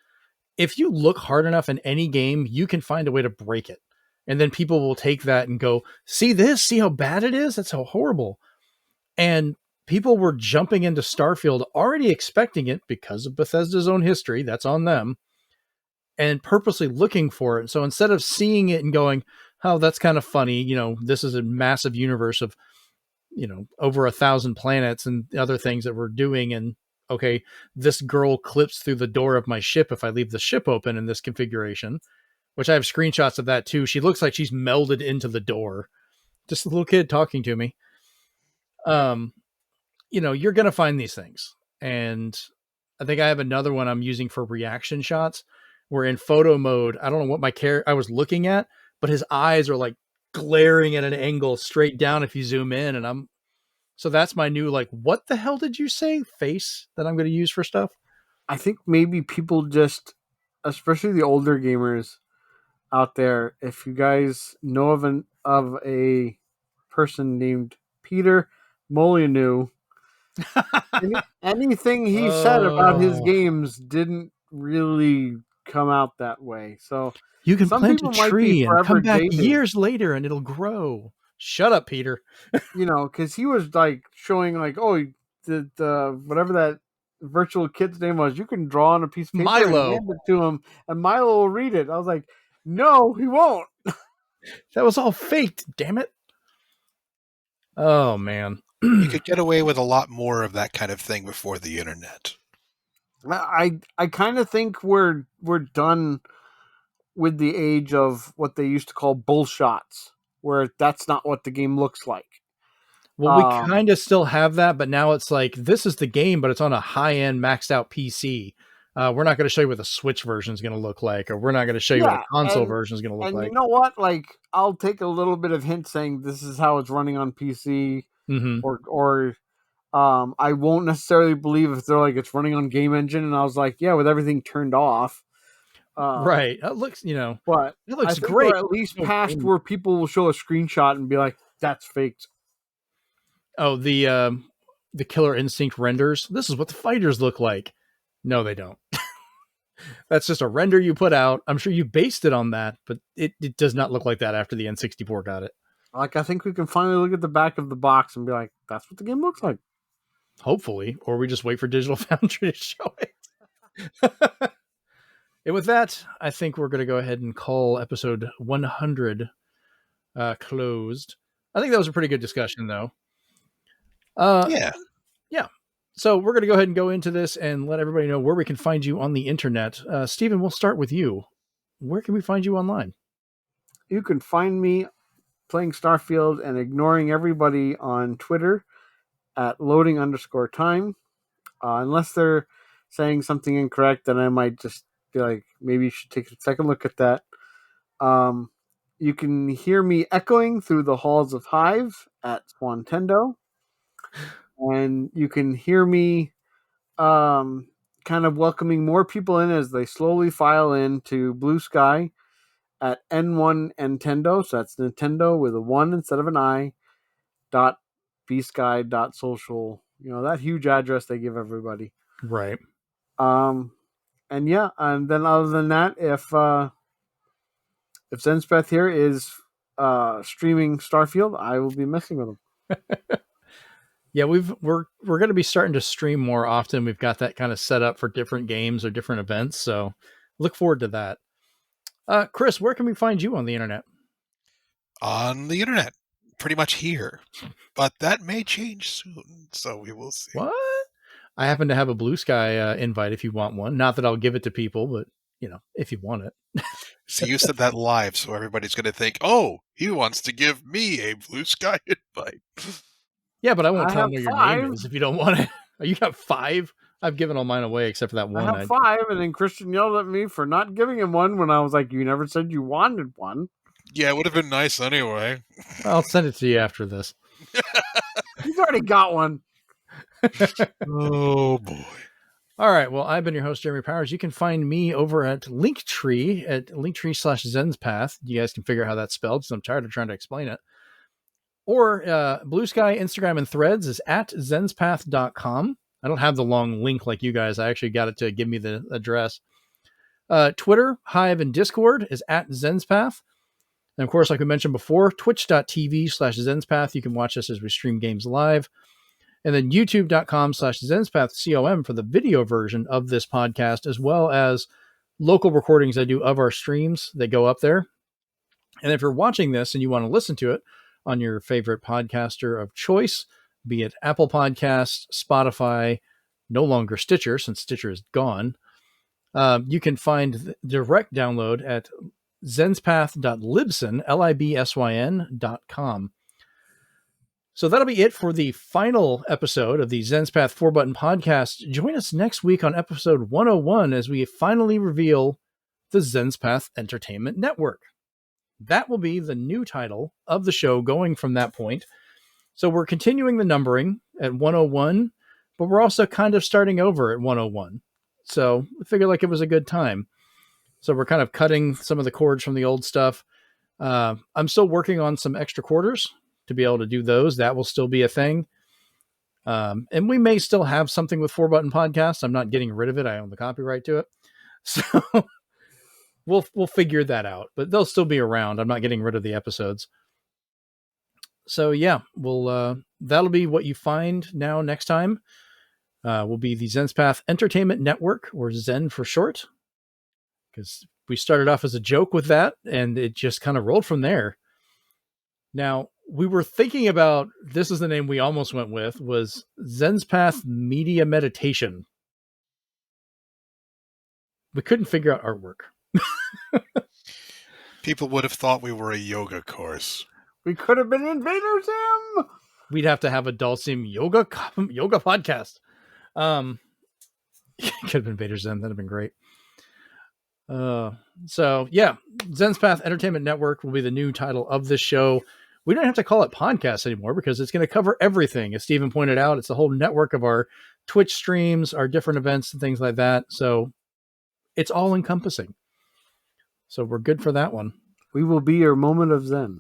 If you look hard enough in any game, you can find a way to break it. And then people will take that and go, see this? See how bad it is? That's so horrible. And people were jumping into Starfield already expecting it because of Bethesda's own history. That's on them. And purposely looking for it. So instead of seeing it and going, oh, that's kind of funny, this is a massive universe of, over 1,000 planets and other things that we're doing. And okay, this girl clips through the door of my ship if I leave the ship open in this configuration, which I have screenshots of that too. She looks like she's melded into the door. Just a little kid talking to me. You're going to find these things. And I think I have another one I'm using for reaction shots. We're in photo mode. I don't know what I was looking at, but his eyes are like glaring at an angle straight down if you zoom in. And so that's my new, like, what the hell did you say? Face that I'm going to use for stuff. I think maybe people just, especially the older gamers out there, if you guys know of a person named Peter Molyneux, anything he said about his games didn't really come out that way. So you can plant a tree and come back dated. Years later and it'll grow. Shut up, Peter. Because he was like showing like, oh, the whatever that virtual kid's name was, you can draw on a piece of paper Milo. and hand it to him, and Milo will read it. I was like, no, he won't. That was all faked. Damn it. Oh man. You could get away with a lot more of that kind of thing before the internet. I kind of think we're done with the age of what they used to call bullshots, where that's not what the game looks like. Well, we kind of still have that, but now it's like, this is the game, but it's on a high-end maxed out PC. We're not going to show you what the Switch version is going to look like, or we're not going to show you what a console version is going to look like. And you know what? Like, I'll take a little bit of hint saying this is how it's running on PC, or I won't necessarily believe if they're like, it's running on Game Engine, and I was like, yeah, with everything turned off. Right. It looks, but it looks I think great. we're at least past where people will show a screenshot and be like, that's faked. Oh, the Killer Instinct renders. This is what the fighters look like. No, they don't. That's just a render you put out. I'm sure you based it on that, but it does not look like that after the N64 got it. Like, I think we can finally look at the back of the box and be like, that's what the game looks like. Hopefully, or we just wait for Digital Foundry to show it. And with that, I think we're going to go ahead and call episode 100 closed. I think that was a pretty good discussion, though. Yeah. So we're going to go ahead and go into this and let everybody know where we can find you on the internet. Stephen, we'll start with you. Where can we find you online? You can find me playing Starfield and ignoring everybody on Twitter at loading_time. Unless they're saying something incorrect, then I might just be like, maybe you should take a second look at that. You can hear me echoing through the halls of Hive at Swantendo. And you can hear me kind of welcoming more people in as they slowly file into Blue Sky at N1 Nintendo. So that's Nintendo with a 1 instead of an I. .bsky.social. That huge address they give everybody. Right. And then other than that, if Zenspath here is streaming Starfield, I will be messing with them. Yeah, we're going to be starting to stream more often. We've got that kind of set up for different games or different events, so look forward to that. Chris, where can we find you on the internet? On the internet, pretty much here, but that may change soon, so we will see. What? I happen to have a Blue Sky invite if you want one. Not that I'll give it to people, but if you want it. So you said that live, so everybody's going to think, oh, he wants to give me a Blue Sky invite. Yeah, but I won't tell them what your name is if you don't want it. You got 5? I've given all mine away except for that one. I have 5, and then Christian yelled at me for not giving him one when I was like, you never said you wanted one. Yeah, it would have been nice anyway. I'll send it to you after this. He's already got one. Oh, boy. All right. Well, I've been your host, Jeremy Powers. You can find me over at Linktree at Linktree/Zenspath. You guys can figure out how that's spelled, so I'm tired of trying to explain it. Or Blue Sky, Instagram, and Threads is at Zenspath.com. I don't have the long link like you guys. I actually got it to give me the address. Twitter, Hive, and Discord is at Zenspath. And of course, like we mentioned before, twitch.tv/Zenspath. You can watch us as we stream games live. And then youtube.com/ZenspathCOM for the video version of this podcast, as well as local recordings I do of our streams that go up there. And if you're watching this and you want to listen to it on your favorite podcaster of choice, be it Apple Podcasts, Spotify, no longer Stitcher, since Stitcher is gone, you can find direct download at zenspath.libsyn, libsyn.com. So that'll be it for the final episode of the Zenspath 4-Button Podcast. Join us next week on episode 101 as we finally reveal the Zenspath Entertainment Network. That will be the new title of the show going from that point. So we're continuing the numbering at 101, but we're also kind of starting over at 101. So I figured like it was a good time. So we're kind of cutting some of the cords from the old stuff. I'm still working on some extra quarters to be able to do those. That will still be a thing. And we may still have something with 4-Button Podcasts. I'm not getting rid of it. I own the copyright to it. So we'll figure that out, but they'll still be around. I'm not getting rid of the episodes. So yeah, that'll be what you find now next time. Will be the Zenspath Entertainment Network, or Zen for short, because we started off as a joke with that and it just kind of rolled from there. Now, we were thinking about, this is the name we almost went with, was Zenspath Media Meditation. We couldn't figure out artwork. People would have thought we were a yoga course. We could have been Invader Zim! We'd have to have a Dulcim yoga podcast. Could have been Vader Zen. That'd have been great. So yeah, Zenspath Entertainment Network will be the new title of this show. We don't have to call it podcast anymore because it's going to cover everything. As Stephen pointed out, it's the whole network of our Twitch streams, our different events and things like that. So it's all encompassing. So we're good for that one. We will be your moment of Zen.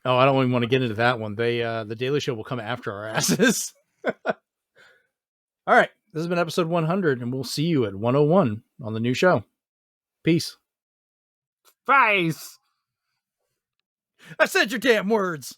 Oh, I don't even want to get into that one. The Daily Show will come after our asses. All right. This has been episode 100, and we'll see you at 101 on the new show. Peace. Face! I said your damn words.